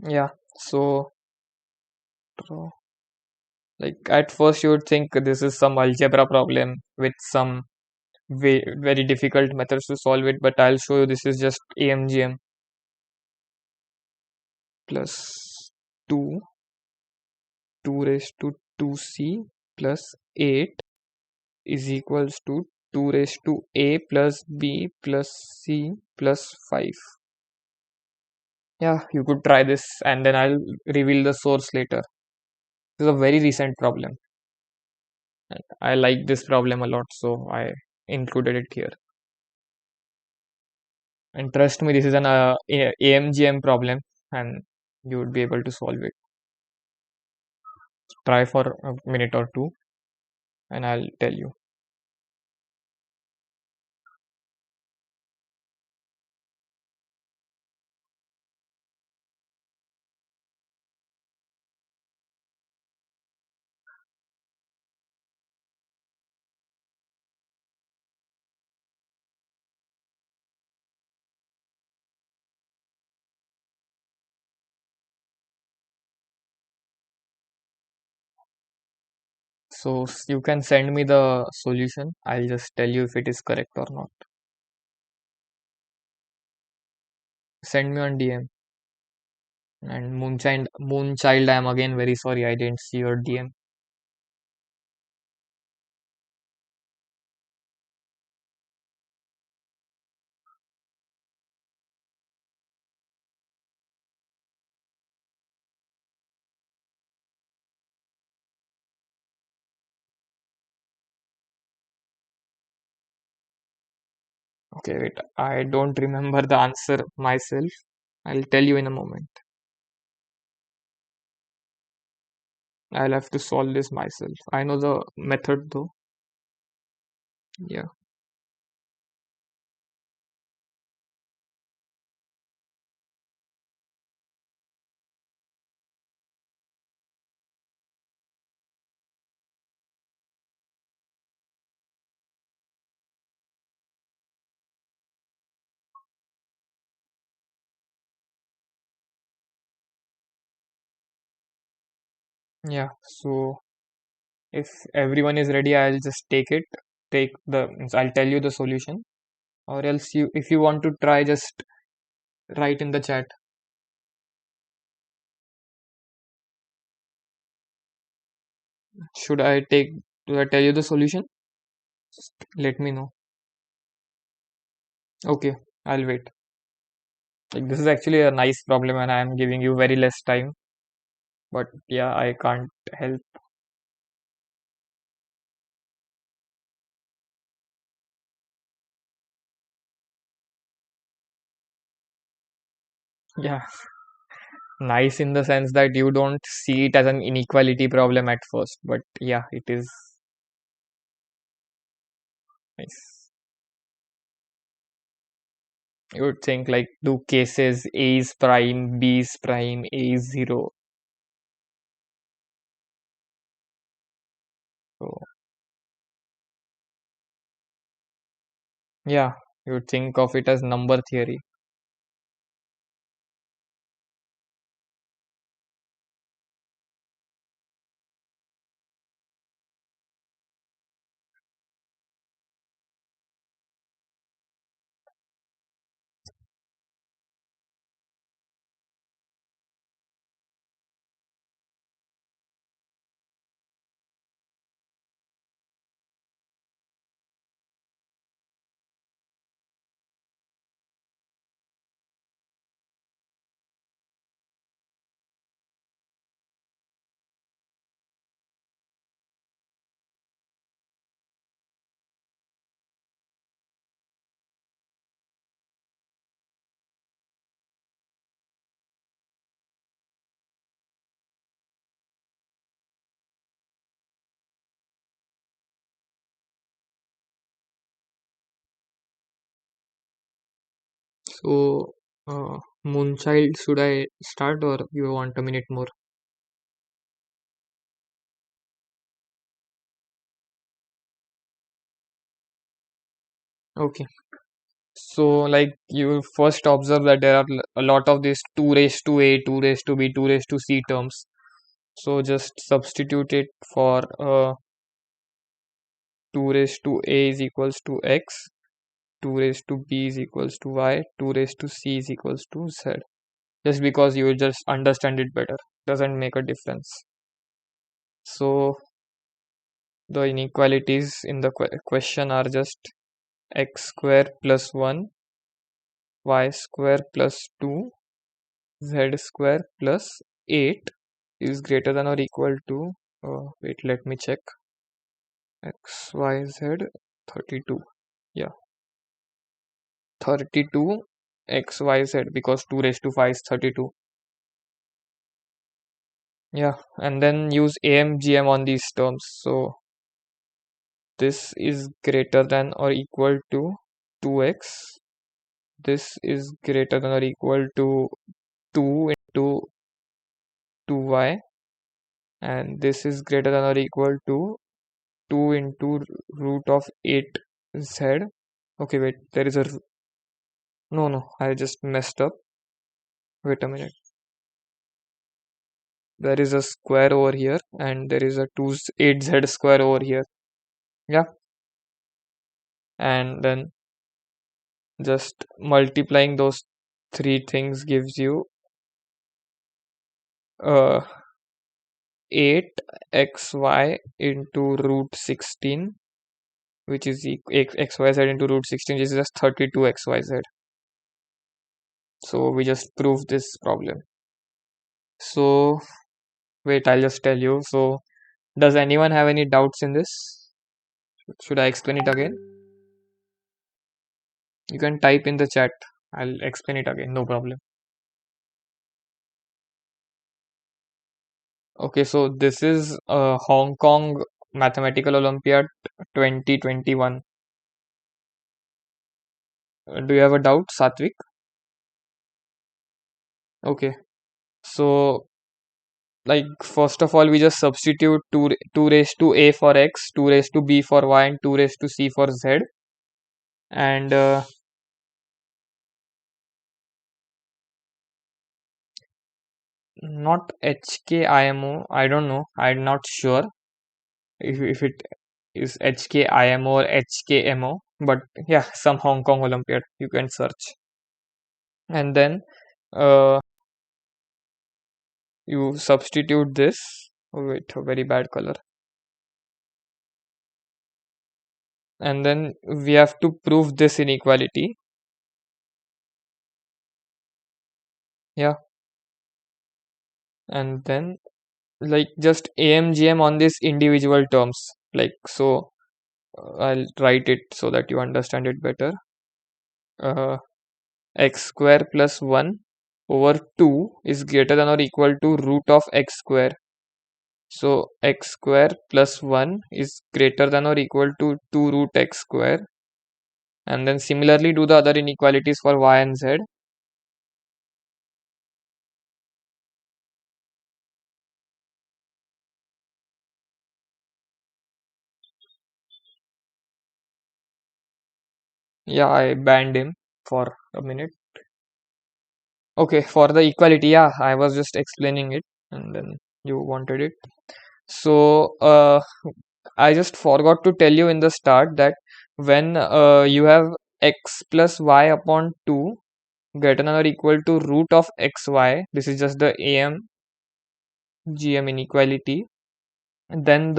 Yeah. So, like at first you would think this is some algebra problem with some very difficult methods to solve it, but I'll show you this is just AMGM plus 2, 2 raised to 2c plus 8 is equals to 2 raised to a plus b plus c plus 5. Yeah, you could try this and then I'll reveal the source later. This is a very recent problem. I like this problem a lot, so I included it here. And trust me, this is an AMGM problem and you would be able to solve it. Try for a minute or two and I'll tell you. So you can send me the solution. I'll just tell you if it is correct or not. Send me on DM. And Moonchild, I am again very sorry I didn't see your DM. Okay, wait. I don't remember the answer myself. I'll tell you in a moment. I'll have to solve this myself. I know the method though. Yeah. Yeah. So if everyone is ready, I'll just take it. I'll tell you the solution. Or else if you want to try, just write in the chat. Do I tell you the solution? Just let me know. Okay, I'll wait. Like this is actually a nice problem and I am giving you very less time. But yeah, I can't help. Yeah, nice in the sense that you don't see it as an inequality problem at first. But yeah, it is nice. You would think like two cases, A is prime, B is prime, A is 0. So yeah, you would think of it as number theory. So, Moonchild, should I start or you want a minute more? Okay. So like you first observe that there are a lot of these 2 raised to a, 2 raised to b, 2 raised to c terms. So just substitute it for 2 raised to a is equals to x, 2 raised to b is equals to y, 2 raised to c is equals to z. Just because you will just understand it better. Doesn't make a difference. So the inequalities in the question are just x square plus 1, y square plus 2, z square plus 8 is greater than or equal to, wait, let me check, x, y, z, 32. Yeah, 32 x, y, z, because 2 raised to 5 is 32. Yeah, and then use AMGM on these terms. So this is greater than or equal to 2x. This is greater than or equal to 2 into 2y. And this is greater than or equal to 2 into root of 8z. Okay, wait, there is a... No, I just messed up. Wait a minute. There is a square over here and there is a 8z square over here. Yeah. And then just multiplying those three things gives you 8xy into root 16, which is xyz into root 16, which is just 32xyz. So we just proved this problem. So wait, I'll just tell you. So does anyone have any doubts in this? Should I explain it again? You can type in the chat. I'll explain it again, no problem. Okay, so this is Hong Kong Mathematical Olympiad 2021. Do you have a doubt, Satvik? Okay, so like first of all, we just substitute 2 raised to a for x, 2 raised to b for y, and 2 raised to c for z. And not HKIMO, I don't know, I'm not sure if it is HKIMO or HKMO, but yeah, some Hong Kong Olympiad, you can search. And then you substitute this. Oh, wait, a very bad color. And then we have to prove this inequality. Yeah. And then like just AMGM on these individual terms. Like so, I'll write it so that you understand it better. X square plus 1 over 2 is greater than or equal to root of x square. So x square plus 1 is greater than or equal to 2 root x square. And then similarly do the other inequalities for y and z. Yeah, I banned him for a minute. Okay, for the equality, yeah, I was just explaining it and then you wanted it. So I just forgot to tell you in the start that when you have x plus y upon 2 greater than or equal to root of xy, this is just the GM inequality, and then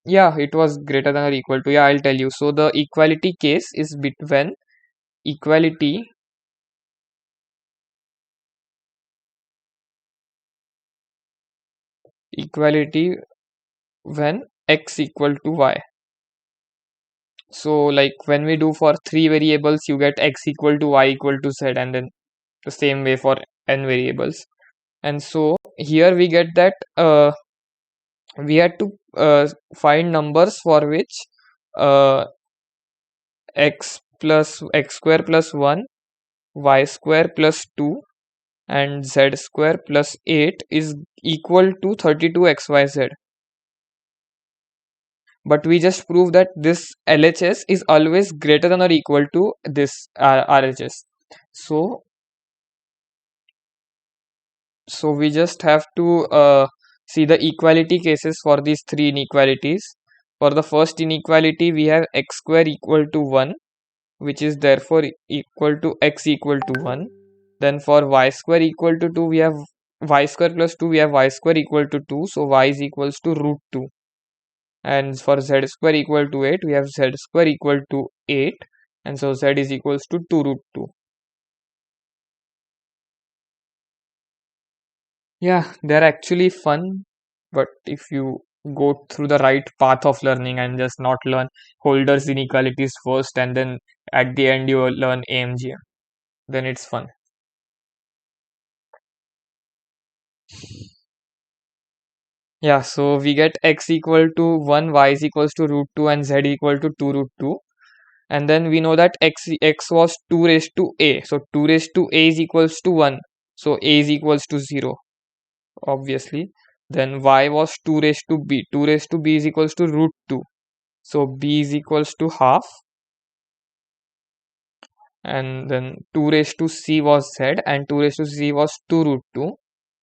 yeah, it was greater than or equal to, yeah, I'll tell you. So the equality case is when equality when x equal to y. So like when we do for 3 variables, you get x equal to y equal to z, and then the same way for n variables. And so here we get that we had to find numbers for which x square plus 1, y square plus 2, and z square plus 8 is equal to 32xyz. but we just prove that this LHS is always greater than or equal to this RHS. So we just have to see the equality cases for these three inequalities. For the first inequality, we have x square equal to 1, which is therefore equal to x equal to 1. Then for y square equal to 2, we have y square plus 2, we have y square equal to 2, so y is equals to root 2. And for z square equal to 8, we have z square equal to 8, and so z is equals to 2 root 2. Yeah, they're actually fun, but if you go through the right path of learning and just not learn Holder's inequalities first and then at the end you learn AMGM, then it's fun. Yeah, so we get x equal to 1, y is equals to root 2, and z equal to 2 root 2. And then we know that x was 2 raised to a. So 2 raised to a is equals to 1. So a is equals to 0, obviously. Then y was 2 raised to b. 2 raised to b is equals to root 2. So b is equals to half. And then 2 raised to c was z, and 2 raised to c was 2 root 2.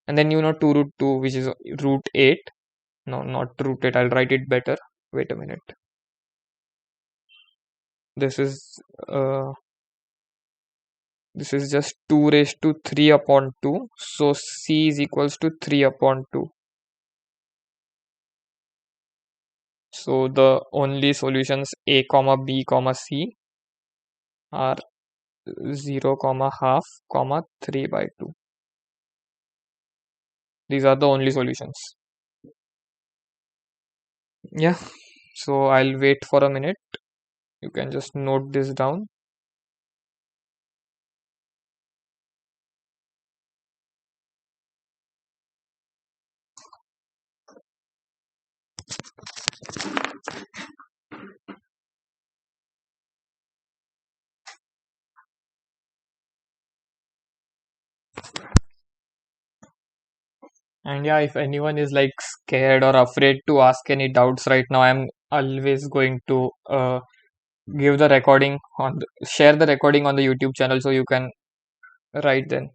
And then 2 root 2, which is root 8. No, not root 8. I'll write it better. Wait a minute. This is uh, this is just 2 raised to 3 upon 2. So c is equals to 3 upon 2. So the only solutions a comma b comma c are 0 comma half comma 3 by 2. These are the only solutions. Yeah, so I'll wait for a minute. You can just note this down. And yeah, if anyone is like scared or afraid to ask any doubts right now, I'm always going to give the recording share the recording on the YouTube channel so you can write then.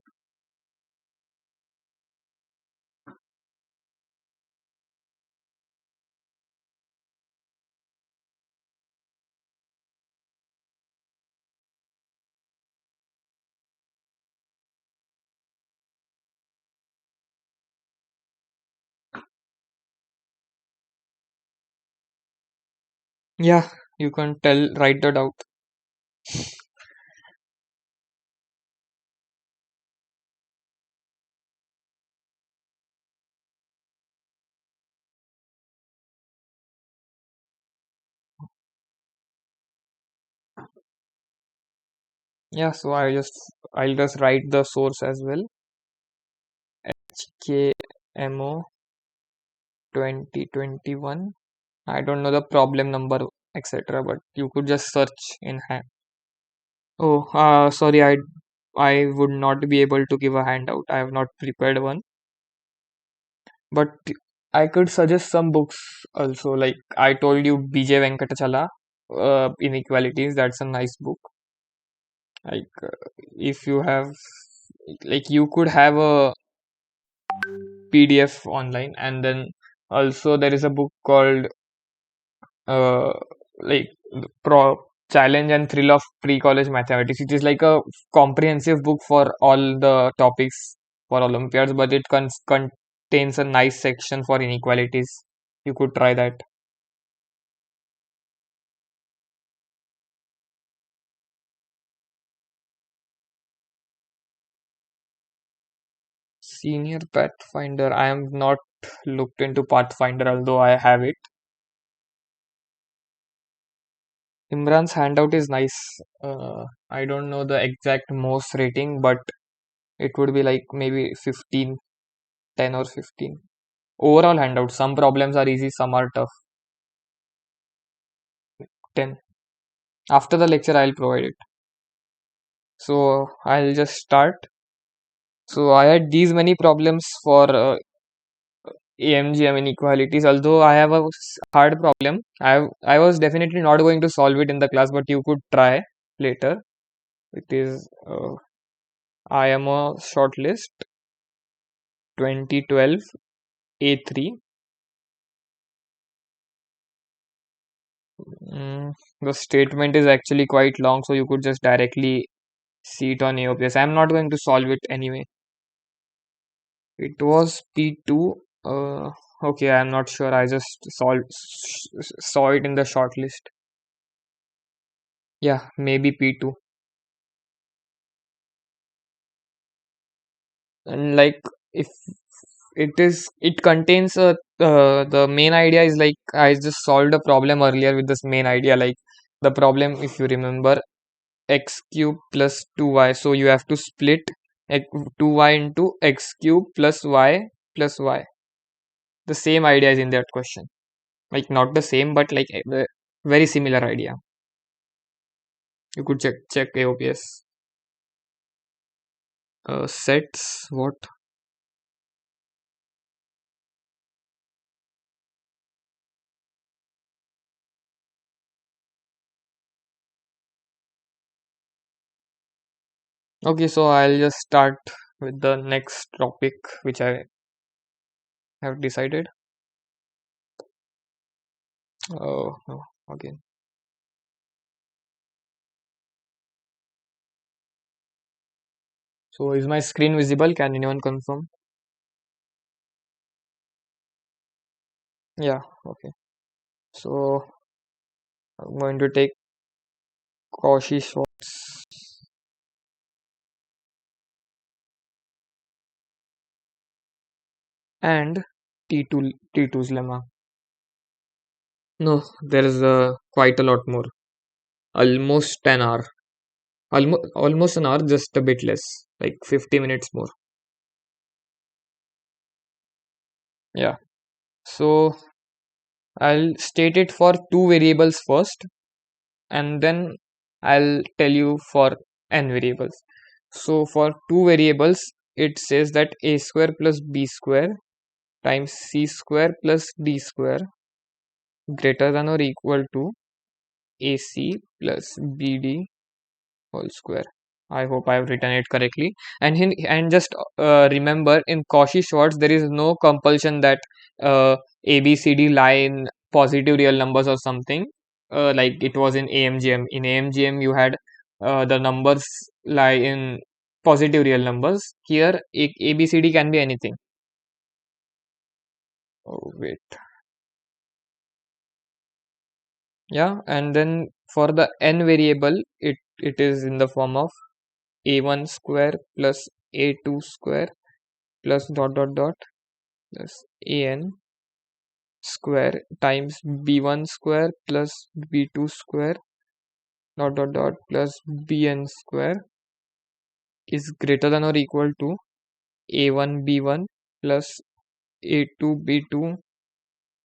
Yeah, you can write the doubt. Yeah, so I'll just write the source as well. HKMO 2021. I don't know the problem number, etc., but you could just search in hand. Oh, sorry, I would not be able to give a handout. I have not prepared one, but I could suggest some books also. Like I told you, BJ Venkatachala, Inequalities. That's a nice book. Like if you have, like you could have a PDF online, and then also there is a book called uh, like the Pro Challenge and Thrill of Pre-College Mathematics. It is like a comprehensive book for all the topics for Olympiads, but it contains a nice section for inequalities. You could try that. Senior Pathfinder. I am not looked into Pathfinder, although I have it. Imran's handout is nice. I don't know the exact most rating, but it would be like maybe 15, 10 or 15. Overall handout. Some problems are easy, some are tough. 10. After the lecture, I'll provide it. So I'll just start. So I had these many problems for AMGM inequalities. Although I have a hard problem, I was definitely not going to solve it in the class, but you could try later. It is I am a shortlist 2012 A3. The statement is actually quite long, so you could just directly see it on AOPS. I'm not going to solve it anyway. It was P2. Okay, I'm not sure. I just saw it in the shortlist. Yeah, maybe P2. And like if it contains the main idea is like I just solved a problem earlier with this main idea. Like the problem, if you remember, x cube plus 2y. So you have to split 2y into x cube plus y plus y. The same idea is in that question. Like not the same, but like a very similar idea. You could check AOPS. Sets what? Okay, so I'll just start with the next topic which I have decided. Oh no, again. So is my screen visible? Can anyone confirm? Yeah, okay. So I'm going to take Cauchy Schwartz and T2's lemma. No, there is quite a lot more. Almost an hour. Almost an hour, just a bit less. Like 50 minutes more. Yeah. So I'll state it for two variables first, and then I'll tell you for n variables. So for two variables, it says that a square plus b square times c square plus d square greater than or equal to ac plus bd whole square. I hope I have written it correctly. And just remember, in Cauchy Schwartz, there is no compulsion that A, B, C, D lie in positive real numbers or something. Like it was in AMGM. In AMGM, you had the numbers lie in positive real numbers. Here, A, B, C, D can be anything. Oh wait, yeah. And then for the n variable, it is in the form of a1 square plus a2 square plus dot dot dot plus an square times b1 square plus b2 square dot dot dot plus bn square is greater than or equal to a1 b1 plus a2 b2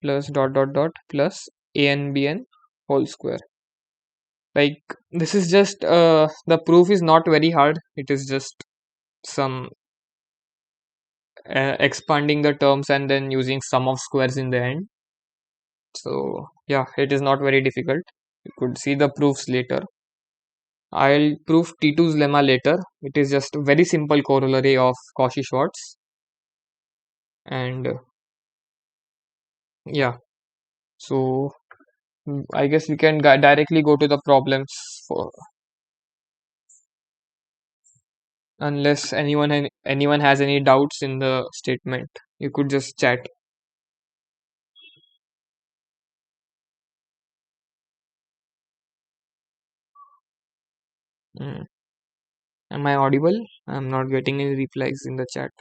plus dot dot dot plus an bn whole square. Like this is just the proof is not very hard. It is just some expanding the terms and then using sum of squares in the end. So yeah, it is not very difficult. You could see the proofs later. I'll prove T2's lemma later. It is just a very simple corollary of Cauchy Schwartz. And yeah, so I guess we can directly go to the problems for, unless anyone has any doubts in the statement. You could just chat. Mm. Am I audible? I'm not getting any replies in the chat.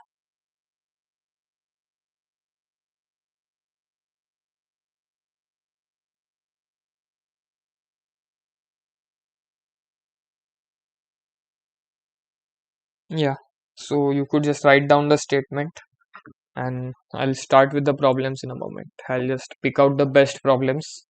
Yeah, so you could just write down the statement and I'll start with the problems in a moment. I'll just pick out the best problems.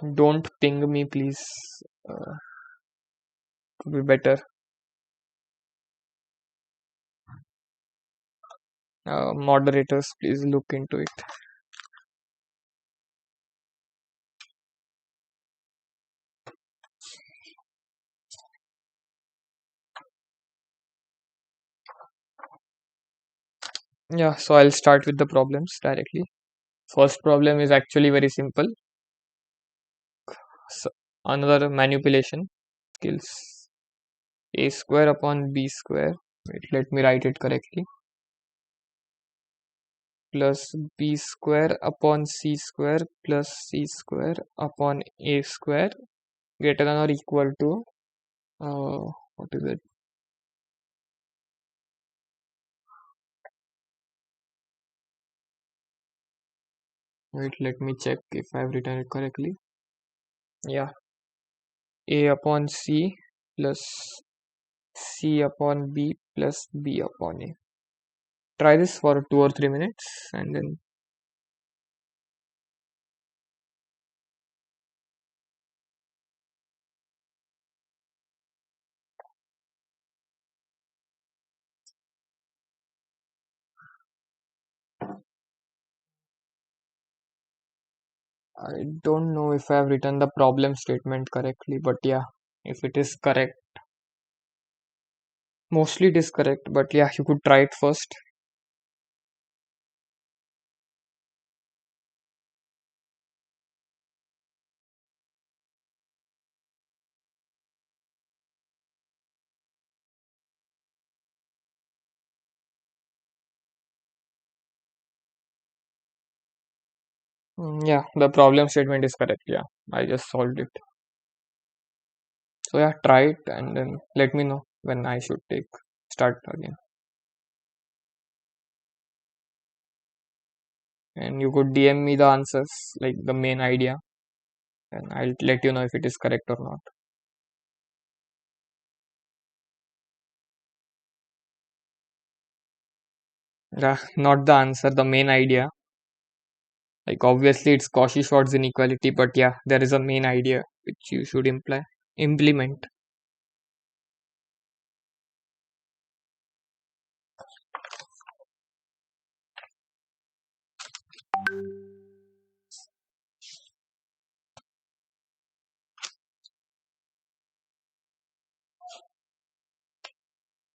Don't ping me, please. Uh, could be better. Moderators, please look into it. Yeah, so I'll start with the problems directly. First problem is actually very simple. So another manipulation skills. A square upon b square. Wait, let me write it correctly. Plus b square upon c square plus c square upon a square greater than or equal to what is it? Wait, let me check if I've written it correctly. Yeah, a upon c plus c upon b plus b upon a. Try this for 2 or 3 minutes and then I don't know if I've written the problem statement correctly, but yeah, if it is correct, mostly it is correct, but yeah, you could try it first. Yeah, the problem statement is correct. Yeah, I just solved it. So yeah, try it and then let me know when I should start again. And you could DM me the answers, like the main idea, and I'll let you know if it is correct or not. Yeah, not the answer, the main idea. Like obviously it's Cauchy Schwartz inequality, but yeah, there is a main idea which you should implement.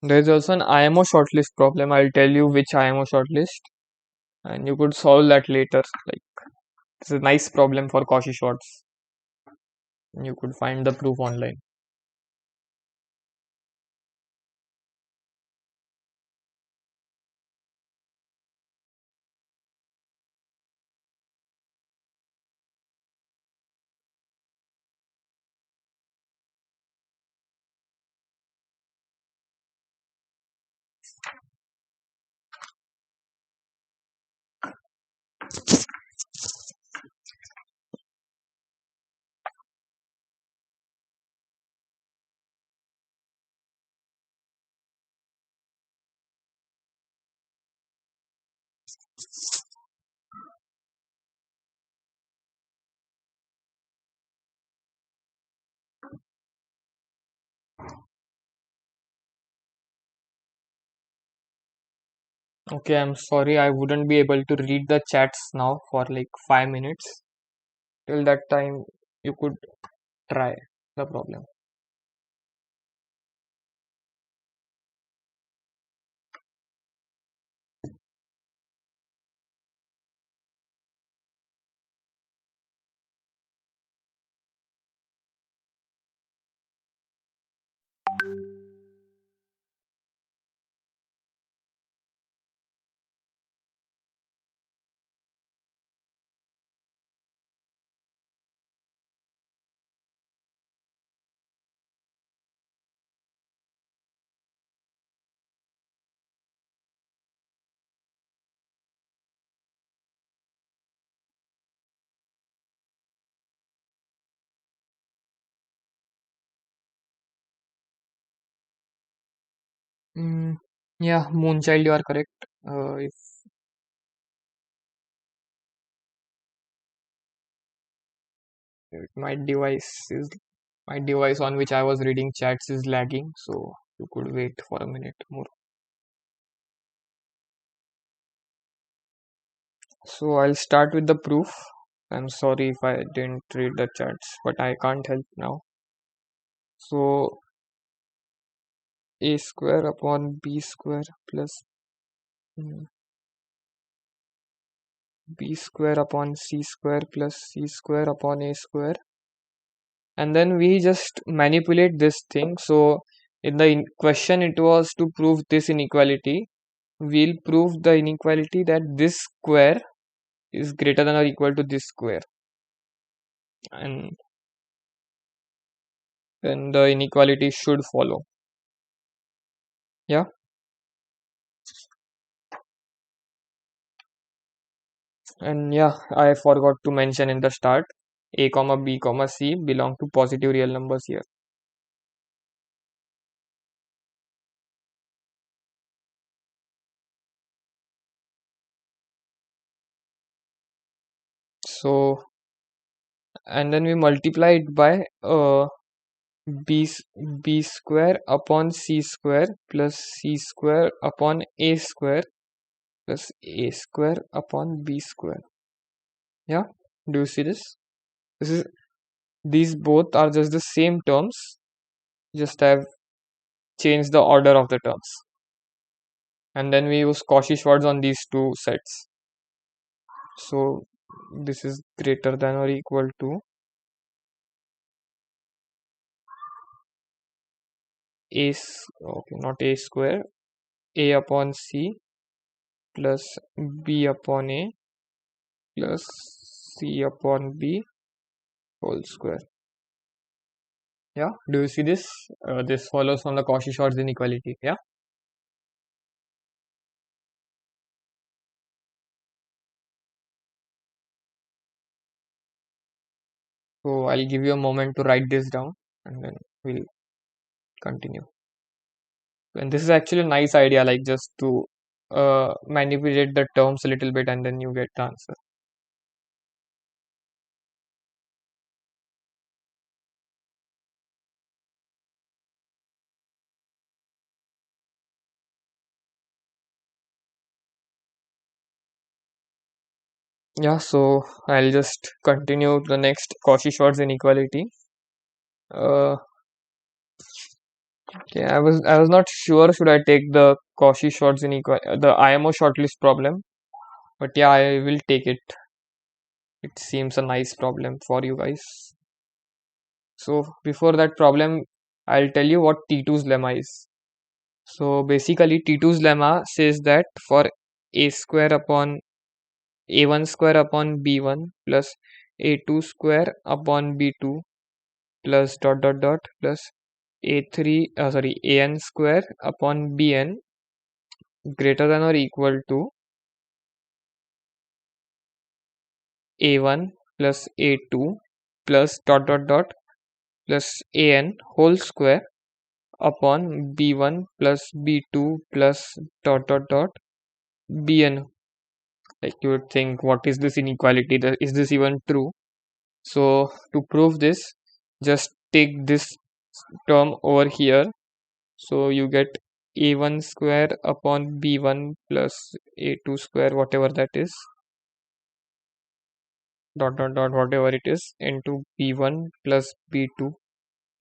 There is also an IMO shortlist problem. I'll tell you which IMO shortlist, and you could solve that later. Like it's a nice problem for Cauchy Schwartz. You could find the proof online. Okay, I'm sorry, I wouldn't be able to read the chats now for like 5 minutes. Till that time, you could try the problem. Mm, yeah, Moonchild, you are correct. If My device on which I was reading chats is lagging, so you could wait for a minute more. So I'll start with the proof. I'm sorry if I didn't read the chats, but I can't help now. So a square upon b square plus b square upon c square plus c square upon a square, and then we just manipulate this thing. So in the question it was to prove this inequality. We'll prove the inequality that this square is greater than or equal to this square, and then the inequality should follow. Yeah. And yeah, I forgot to mention in the start, a comma b comma c belong to positive real numbers here. So, and then we multiply it by b square upon c square plus c square upon a square plus a square upon b square. Yeah, do you see this? This is These both are just the same terms, just have changed the order of the terms. And then we use Cauchy Schwartz on these two sets. So this is greater than or equal to okay, not a square, a upon c plus b upon a plus c upon b whole square. Yeah, do you see this? This follows from the Cauchy Schwartz inequality. Yeah. So I'll give you a moment to write this down, and then we'll continue. And this is actually a nice idea, like just to manipulate the terms a little bit, and then you get the answer. Yeah, so I'll just continue the next Cauchy Schwartz inequality. Okay, I was not sure should I take the Cauchy Schwartz inequality, the IMO shortlist problem, but yeah, I will take it. It seems a nice problem for you guys. So before that problem, I'll tell you what T2's lemma is. So basically, T2's lemma says that for a square upon a1 square upon b1 plus a2 square upon b2 plus dot dot dot plus an square upon bn greater than or equal to a1 plus a2 plus dot dot dot plus an whole square upon b1 plus b2 plus dot dot dot bn. Like you would think, what is this inequality? Is this even true? So to prove this, just take this term over here. So you get a1 square upon b1 plus a2 square, whatever that is, dot dot dot whatever it is, into b1 plus b2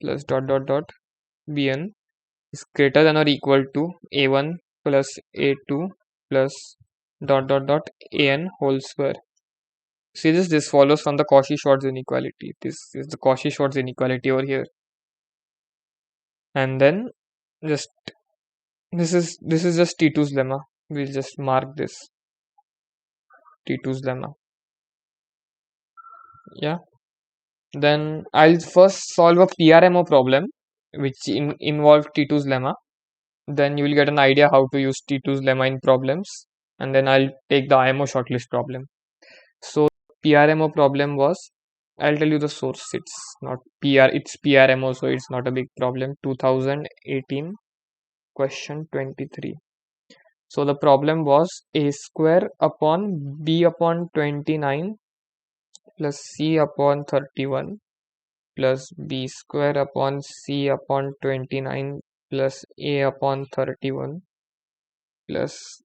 plus dot dot dot bn is greater than or equal to a1 plus a2 plus dot dot dot an whole square. See this follows from the Cauchy Schwartz inequality. This is the Cauchy Schwartz inequality over here. And then just this is just T2's lemma. We'll just mark this T2's lemma. Yeah. Then I'll first solve a PRMO problem which involve T2's lemma. Then you will get an idea how to use T2's lemma in problems. And then I'll take the IMO shortlist problem. So PRMO problem was, I'll tell you the source. It's not PR, it's PRMO, so it's not a big problem. 2018 question 23. So the problem was a square upon b upon 29 plus c upon 31 plus b square upon c upon 29 plus a upon 31 plus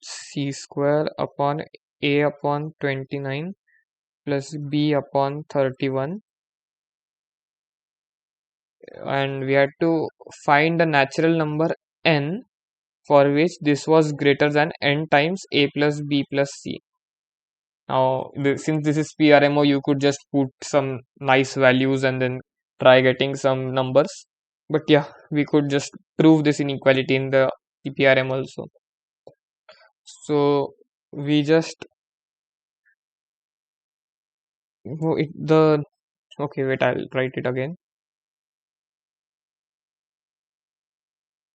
c square upon a upon 29 plus b upon 31, and we had to find a natural number n for which this was greater than n times a plus b plus c. Now, since this is PRMO, you could just put some nice values and then try getting some numbers. But yeah, we could just prove this inequality in the PRM also. So we just okay, wait, I'll write it again.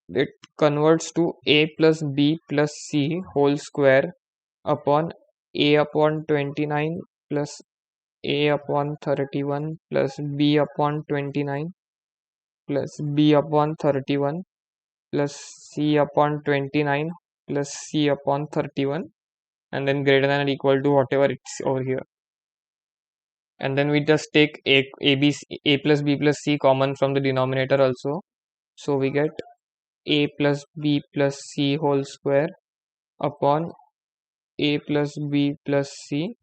It converts to a plus b plus c whole square upon a upon 29 plus a upon 31 plus b upon 29 plus b upon 31 plus c upon 29 plus c upon 31, and then greater than or equal to whatever it's over here. And then we just take a plus b plus c common from the denominator also. So we get a plus b plus c whole square upon a plus b plus c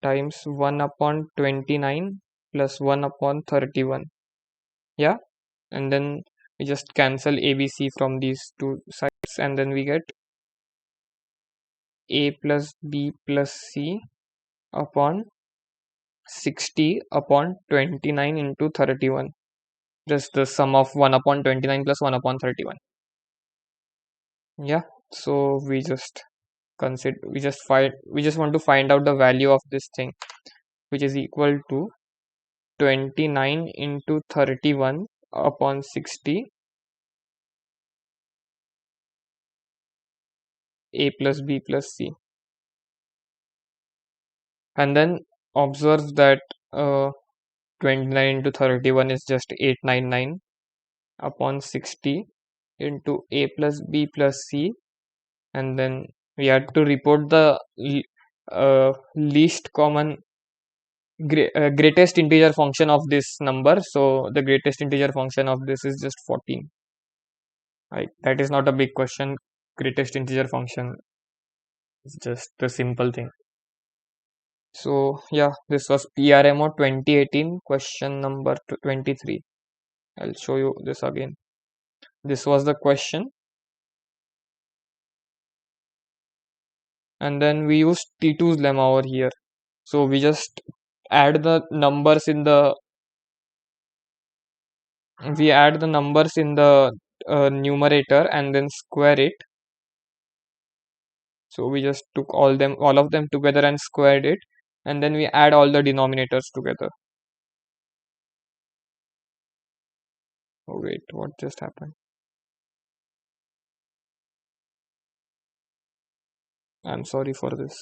times 1 upon 29 plus 1 upon 31. Yeah, and then we just cancel ABC from these two sides, and then we get a plus b plus c upon 60 upon 29 into 31. Just the sum of 1 upon 29 plus 1 upon 31. Yeah, so we just want to find out the value of this thing, which is equal to 29 into 31 upon 60 a plus b plus c. And then observe that 29 into 31 is just 899 upon 60 into a plus b plus c, and then we had to report the least common greatest integer function of this number. So the greatest integer function of this is just 14. Right, that is not a big question. Greatest integer function is just a simple thing. So yeah, this was PRMO 2018 question number 23. I'll show you this again. This was the question, and then we use T2's lemma over here. So we just add the numbers in the numerator and then square it. So we just took all of them together and squared it, and then we add all the denominators together. Oh wait, what just happened? I'm sorry for this.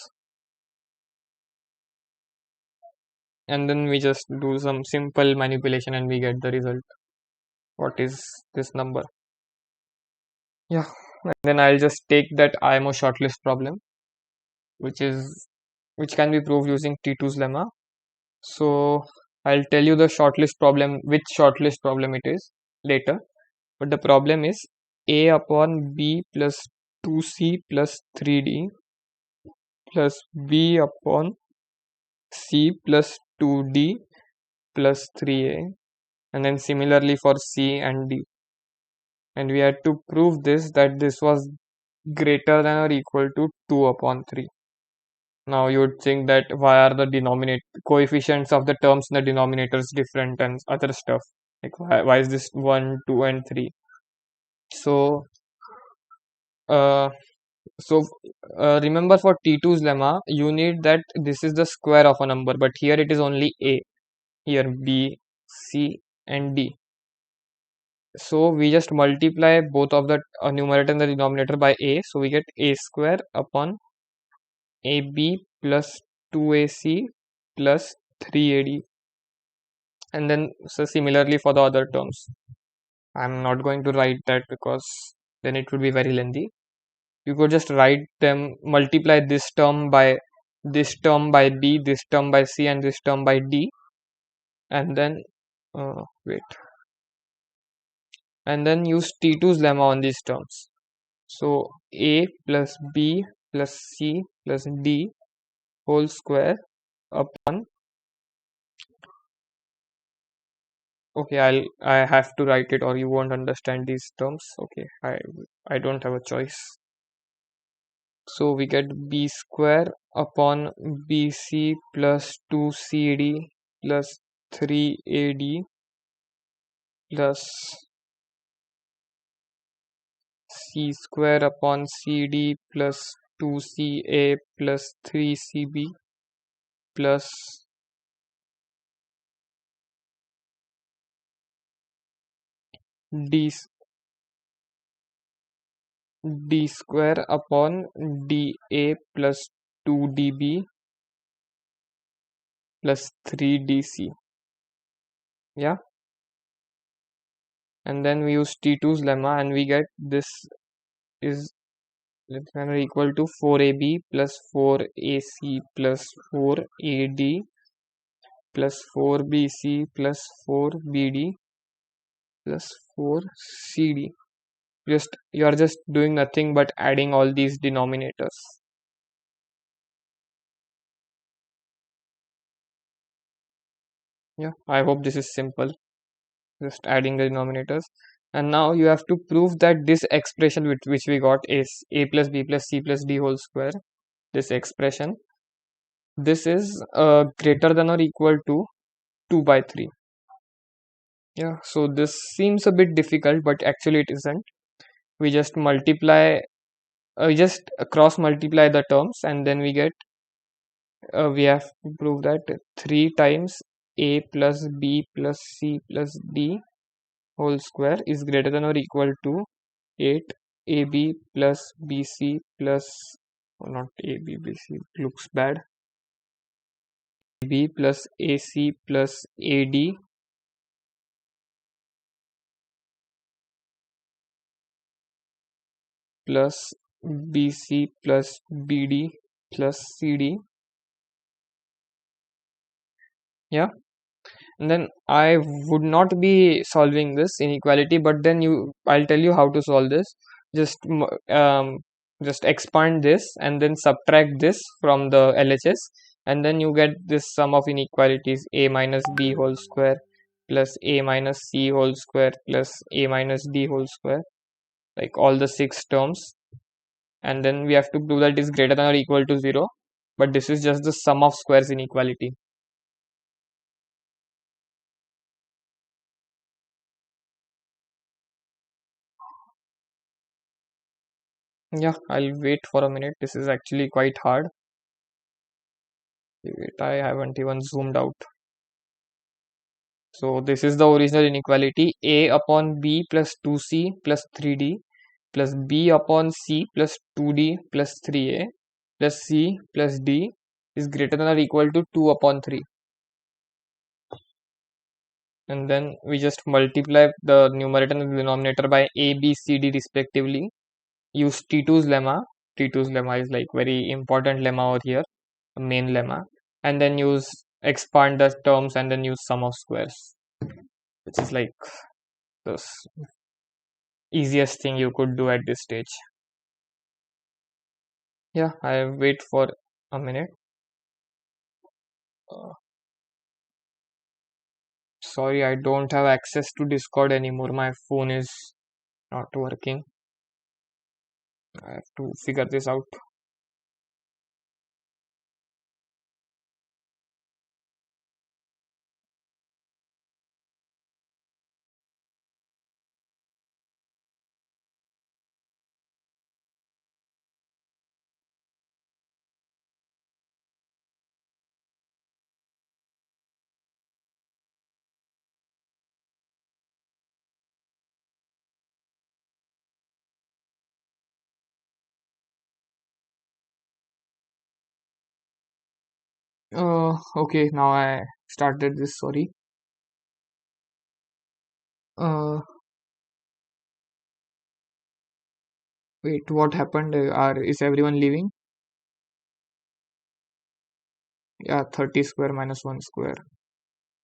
And then we just do some simple manipulation and we get the result. What is this number? Yeah, and then I'll just take that IMO shortlist problem, which can be proved using T2's lemma. So I'll tell you the shortlist problem, which shortlist problem it is later. But the problem is a upon b plus 2c plus 3d plus b upon c plus 2d plus 3a, and then similarly for c and d. And we had to prove that this was greater than or equal to 2 upon 3. Now you would think that why are the coefficients of the terms in the denominators different and other stuff, like why is this 1, 2 and 3? So uh, remember, for T2's lemma you need that this is the square of a number, but here it is only a, here b, c and d. So we just multiply both of the numerator and the denominator by a, so we get a square upon ab plus 2ac plus 3ad. And then so similarly for the other terms. I'm not going to write that because then it would be very lengthy. You could just write them, multiply this term by this term by B, this term by C, and this term by D, and then wait, and then use T2's lemma on these terms. So A plus B plus C plus D whole square upon, okay, I have to write it or you won't understand these terms. Okay, I don't have a choice. So we get B square upon BC plus 2CD plus 3AD plus C square upon CD plus 2CA plus 3CB plus D, D square upon DA plus 2DB plus 3DC. Yeah, and then we use T2's lemma and we get this is less than or equal to 4AB plus 4AC plus 4AD plus 4BC plus 4BD plus 4CD. You are just doing nothing but adding all these denominators. Yeah, I hope this is simple. Just adding the denominators. And now you have to prove that this expression which we got is A plus B plus C plus D whole square. This expression, this is greater than or equal to 2 by 3. Yeah, so this seems a bit difficult, but actually it isn't. We just multiply, we just cross multiply the terms, and then we get, we have to prove that 3 times A plus B plus C plus D whole square is greater than or equal to 8AB plus BC plus, oh, not AB, BC looks bad, B plus AC plus AD plus BC plus BD plus CD. Yeah, and then I would not be solving this inequality, but then I'll tell you how to solve this. Just just expand this and then subtract this from the LHS, and then you get this sum of inequalities A minus B whole square plus A minus C whole square plus A minus D whole square, like all the 6 terms, and then we have to prove that it is greater than or equal to 0, but this is just the sum of squares inequality. Yeah, I'll wait for a minute. This is actually quite hard. Wait, I haven't even zoomed out. So this is the original inequality. A upon B plus 2C plus 3D plus B upon C plus 2D plus 3A plus C plus D is greater than or equal to 2 upon 3. And then we just multiply the numerator and the denominator by A, B, C, D respectively. Use T2's lemma. T2's lemma is like very important lemma over here, a main lemma. And then use expand the terms and then use sum of squares, which is like the easiest thing you could do at this stage. Yeah, I wait for a minute. Sorry, I don't have access to Discord anymore. My phone is not working. I have to figure this out. Okay, now I started this. Sorry. Uh, Wait, what happened? Is everyone leaving? Yeah, 30 square minus 1 square.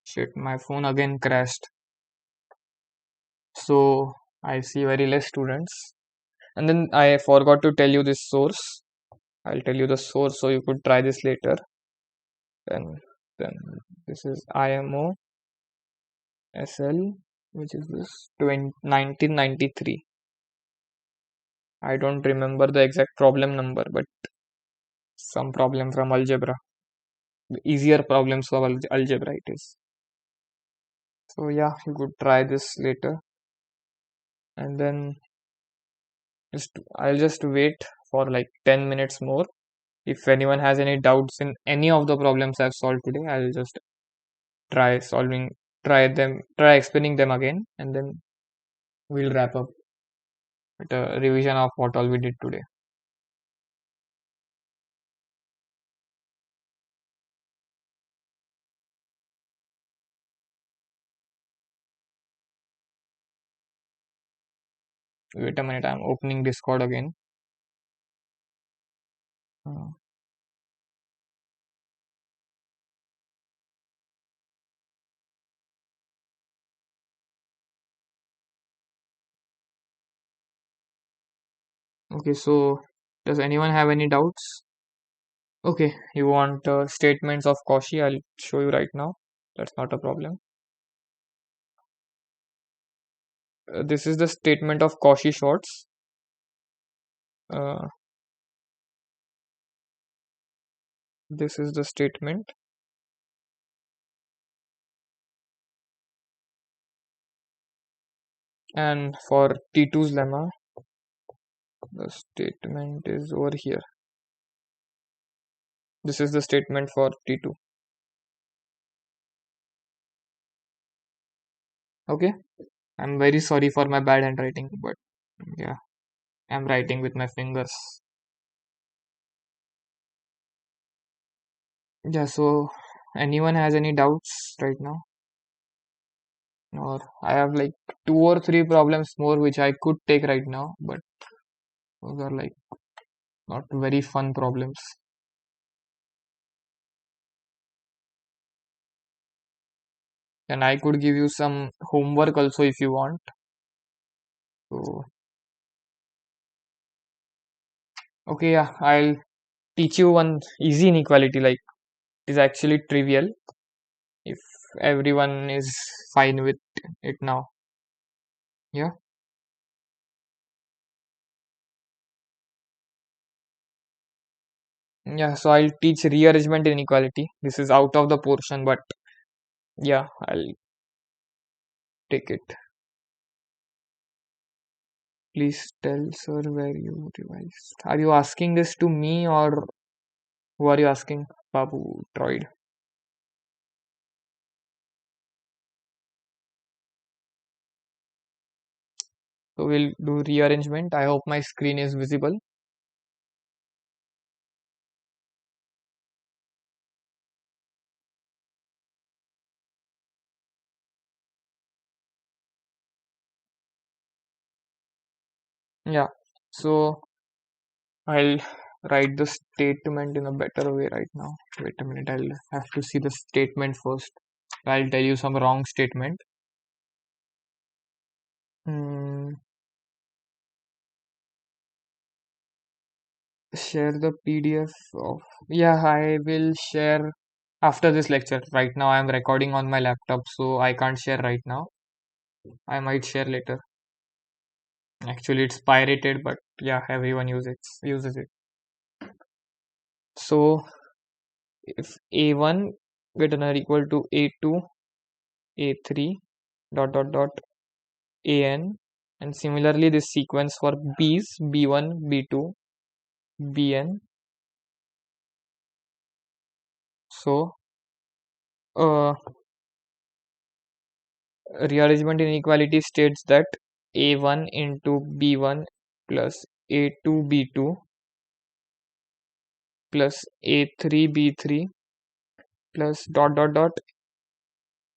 Shit, my phone again crashed. So I see very less students. And then I forgot to tell you this source. I'll tell you the source so you could try this later. Then this is IMO SL, which is this 1993. I don't remember the exact problem number, but some problem from algebra. The easier problems of algebra it is. So yeah, you could try this later. And then I'll just wait for like 10 minutes more. If anyone has any doubts in any of the problems I've solved today, I'll just try explaining them again, and then we'll wrap up with a revision of what all we did today. Wait a minute, I'm opening Discord again. Uh, okay, so does anyone have any doubts? Okay, you want statements of Cauchy? I'll show you right now. That's not a problem. This is the statement of Cauchy Schwartz. Uh, this is the statement. And for T2's lemma, the statement is over here. This is the statement for T2. Okay, I'm very sorry for my bad handwriting, but yeah, I'm writing with my fingers. Yeah, so anyone has any doubts right now? Or I have like 2 or 3 problems more which I could take right now, but those are like not very fun problems. And I could give you some homework also if you want. So, okay, yeah, I'll teach you one easy inequality. Like, it is actually trivial if everyone is fine with it now. Yeah. Yeah, so I'll teach rearrangement inequality. This is out of the portion, but yeah, I'll take it. Please tell sir where you revised. Are you asking this to me or who are you asking? Babu Troid. So we'll do rearrangement. I hope my screen is visible. Yeah. So I'll write the statement in a better way right now. Wait a minute, I'll have to see the statement first. I'll tell you some wrong statement. Hmm, share the PDF of. Yeah, I will share after this lecture. Right now, I'm recording on my laptop, so I can't share right now. I might share later. Actually, it's pirated, but yeah, everyone uses it. So if A1 greater than or equal to A2, A3, dot dot dot AN, and similarly this sequence for B's, B1, B2, Bn. So rearrangement inequality states that A1 into B1 plus A2 B2 plus A3 B3 plus dot dot dot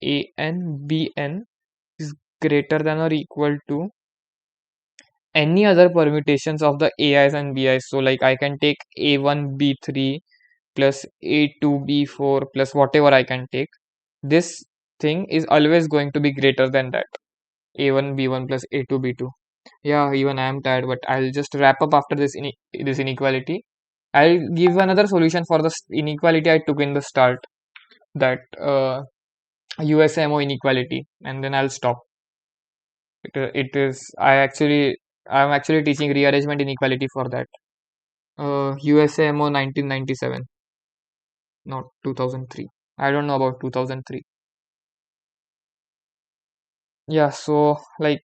AN Bn is greater than or equal to any other permutations of the AIs and BIs. So like I can take A1 B3 plus A2B4 plus whatever I can take, this thing is always going to be greater than that. A1B1 plus A2B2. Yeah, even I am tired, but I'll just wrap up after this inequality. I'll give another solution for the inequality I took in the start, that USMO inequality, and then I'll stop. It is I'm actually teaching rearrangement inequality for that. USMO 1997, not 2003. I don't know about 2003. Yeah, so like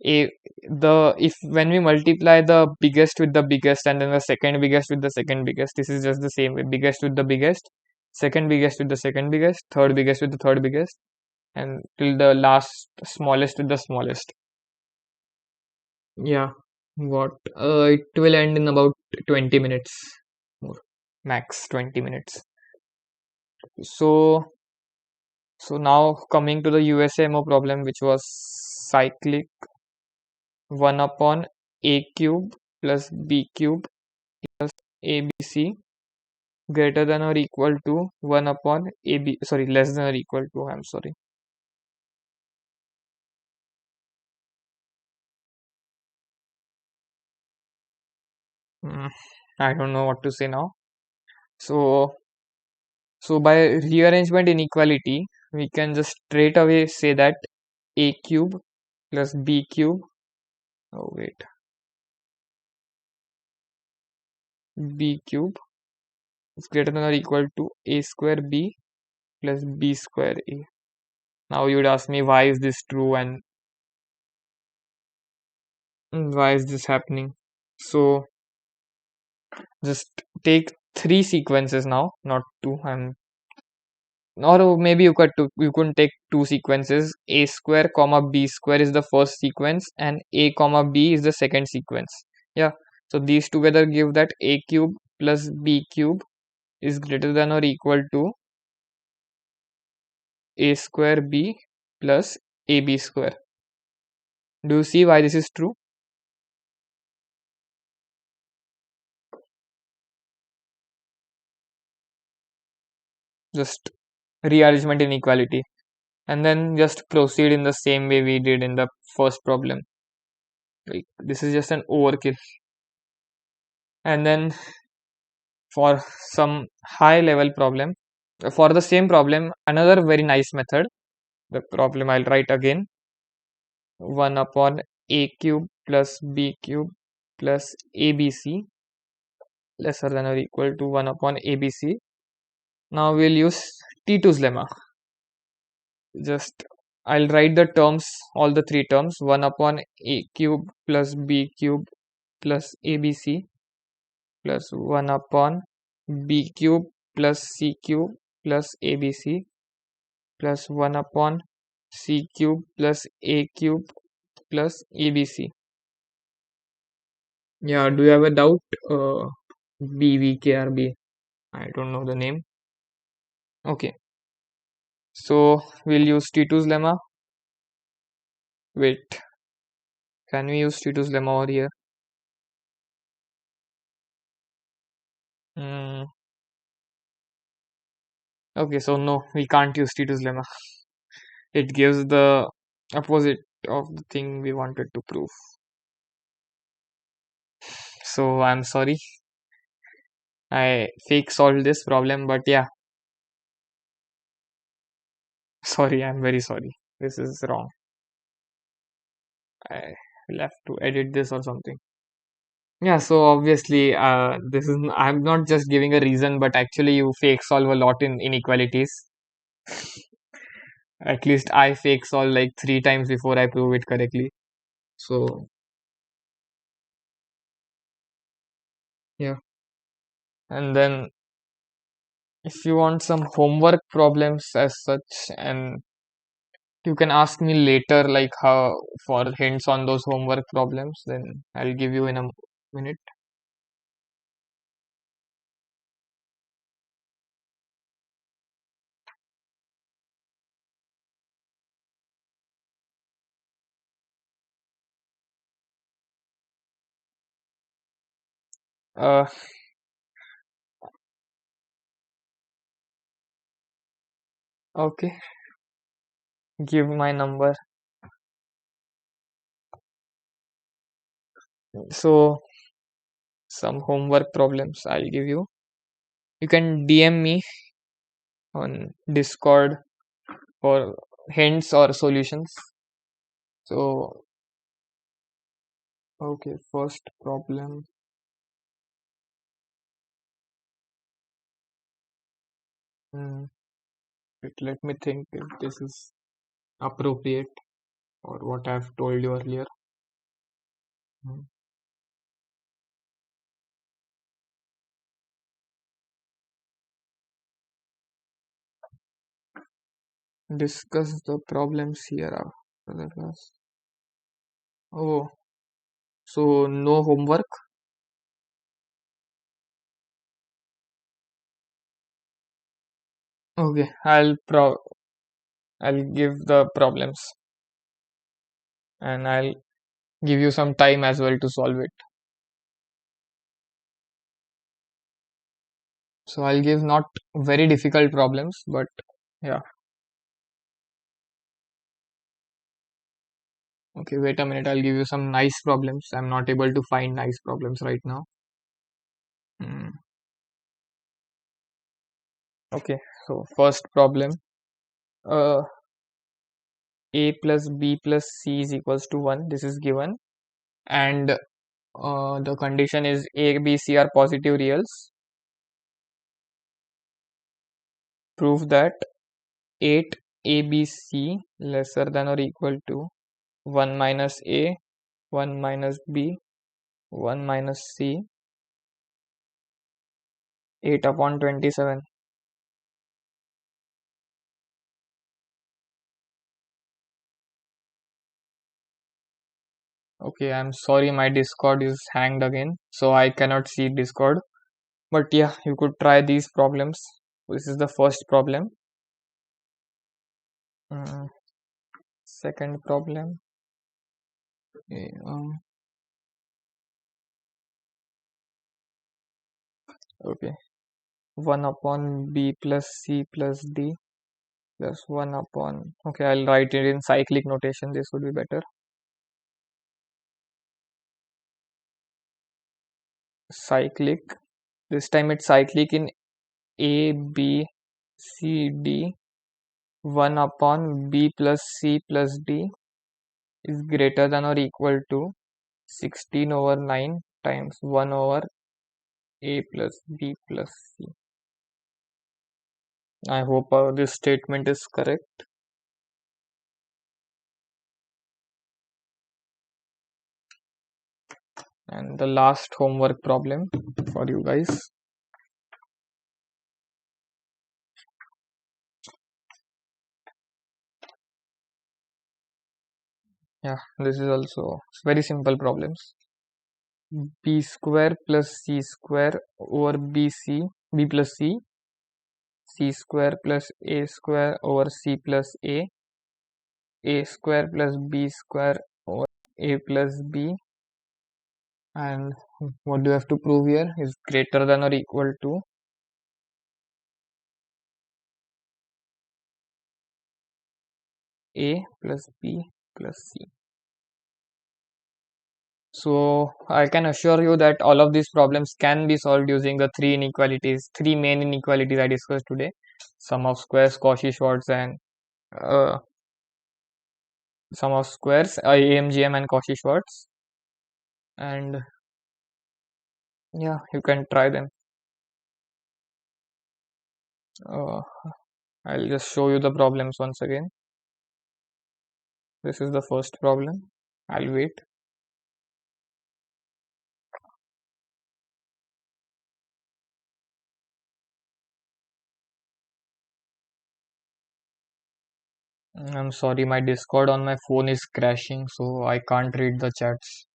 a the if when we multiply the biggest with the biggest and then the second biggest with the second biggest, this is just the same way. Biggest with the biggest, second biggest with the second biggest, third biggest with the third biggest, and till the last smallest with the smallest. Yeah, what? It will end in about 20 minutes more, max 20 minutes. So, so now coming to the USMO problem, which was cyclic 1 upon a cube plus b cube plus abc greater than or equal to 1 upon ab, sorry, less than or equal to, I'm sorry. Hmm, I don't know what to say now. So, so by rearrangement inequality, we can just straight away say that a cube plus b cube, oh wait, b cube is greater than or equal to a square b plus b square a. Now you would ask me, why is this true and why is this happening? So just take three sequences now, not two. And or maybe you could take two sequences. A square comma b square is the first sequence, and a comma b is the second sequence. Yeah. So these together give that a cube plus b cube is greater than or equal to a square b plus ab square. Do you see why this is true? Just rearrangement inequality. And then just proceed in the same way we did in the first problem. Like this is just an overkill. And then for some high level problem, for the same problem, another very nice method. The problem I'll write again: 1 upon a cube plus b cube plus abc lesser than or equal to 1 upon abc. Now we'll use T2's lemma. Just I'll write the terms, all the three terms: 1 upon a cube plus b cube plus abc plus 1 upon b cube plus c cube plus abc plus 1 upon c cube plus a cube plus abc. Yeah, do you have a doubt? BVKRB. I don't know the name. Okay, so we'll use T2's lemma. Wait, can we use T2's lemma over here? Mm, okay, so no, we can't use T2's lemma. It gives the opposite of the thing we wanted to prove. So I'm sorry, I fake solved this problem, but yeah, sorry, I'm very sorry. This is wrong. I will have to edit this or something. Yeah, so obviously, I'm not just giving a reason, but actually, you fake solve a lot in inequalities. At least I fake solve like 3 times before I prove it correctly. So, yeah. And then, if you want some homework problems as such, and you can ask me later, like how for hints on those homework problems, then I'll give you in a minute. Uh, Okay, give my number. So some homework problems I'll give you. You can DM me on Discord for hints or solutions. So okay, first problem. Hmm, let me think if this is appropriate or what I've told you earlier. Hmm. Discuss the problems here after the class. Oh, so no homework? Okay, I'll give the problems and I'll give you some time as well to solve it. So I'll give not very difficult problems, but yeah. Okay, wait a minute. I'll give you some nice problems. I'm not able to find nice problems right now. Hmm. Okay, so first problem. Uh, A plus B plus C is equals to 1. This is given. And the condition is A, B, C are positive reals. Prove that 8 ABC lesser than or equal to 1 minus A, 1 minus B, 1 minus C, 8 upon 27. Okay, I'm sorry, my Discord is hanged again, so I cannot see Discord. But yeah, you could try these problems. This is the first problem. Mm, Second problem. Okay, 1 upon B plus C plus D plus 1 upon. Okay, I'll write it in cyclic notation. This would be better. Cyclic. This time it's cyclic in A, B, C, D. 1 upon B plus C plus D is greater than or equal to 16 over 9 times 1 over A plus B plus C. I hope this statement is correct. And the last homework problem for you guys. Yeah, this is also very simple problems. B square plus C square over B plus C square plus A square over C plus A square plus B square over A plus B, and what do you have to prove here is greater than or equal to A plus B plus C. So I can assure you that all of these problems can be solved using the three main inequalities I discussed today: sum of squares, Cauchy Schwartz, and uh, sum of squares, AMGM, and Cauchy Schwartz. And yeah, you can try them. Uh, I'll just show you the problems once again. This is the first problem. I'll wait. I'm sorry, my Discord on my phone is crashing, so I can't read the chats.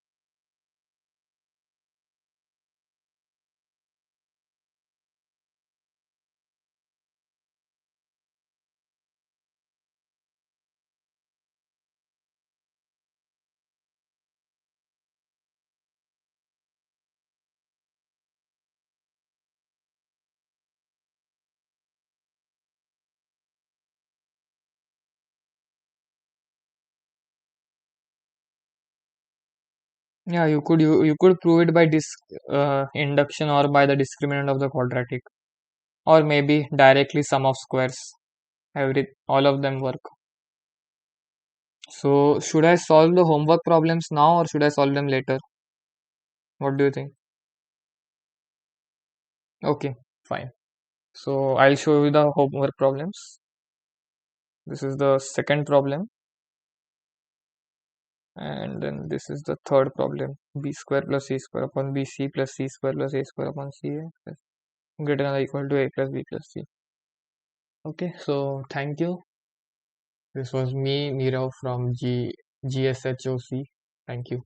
Yeah, you could prove it by induction or by the discriminant of the quadratic, or maybe directly sum of squares. All of them work. So should I solve the homework problems now or should I solve them later? What do you think? Okay, fine. So I'll show you the homework problems. This is the second problem, and then this is the third problem. B square plus c square upon bc plus c square plus a square upon ca plus greater than or equal to a plus b plus c. Okay, so thank you. This was me, Nirav from GSHOC. Thank you.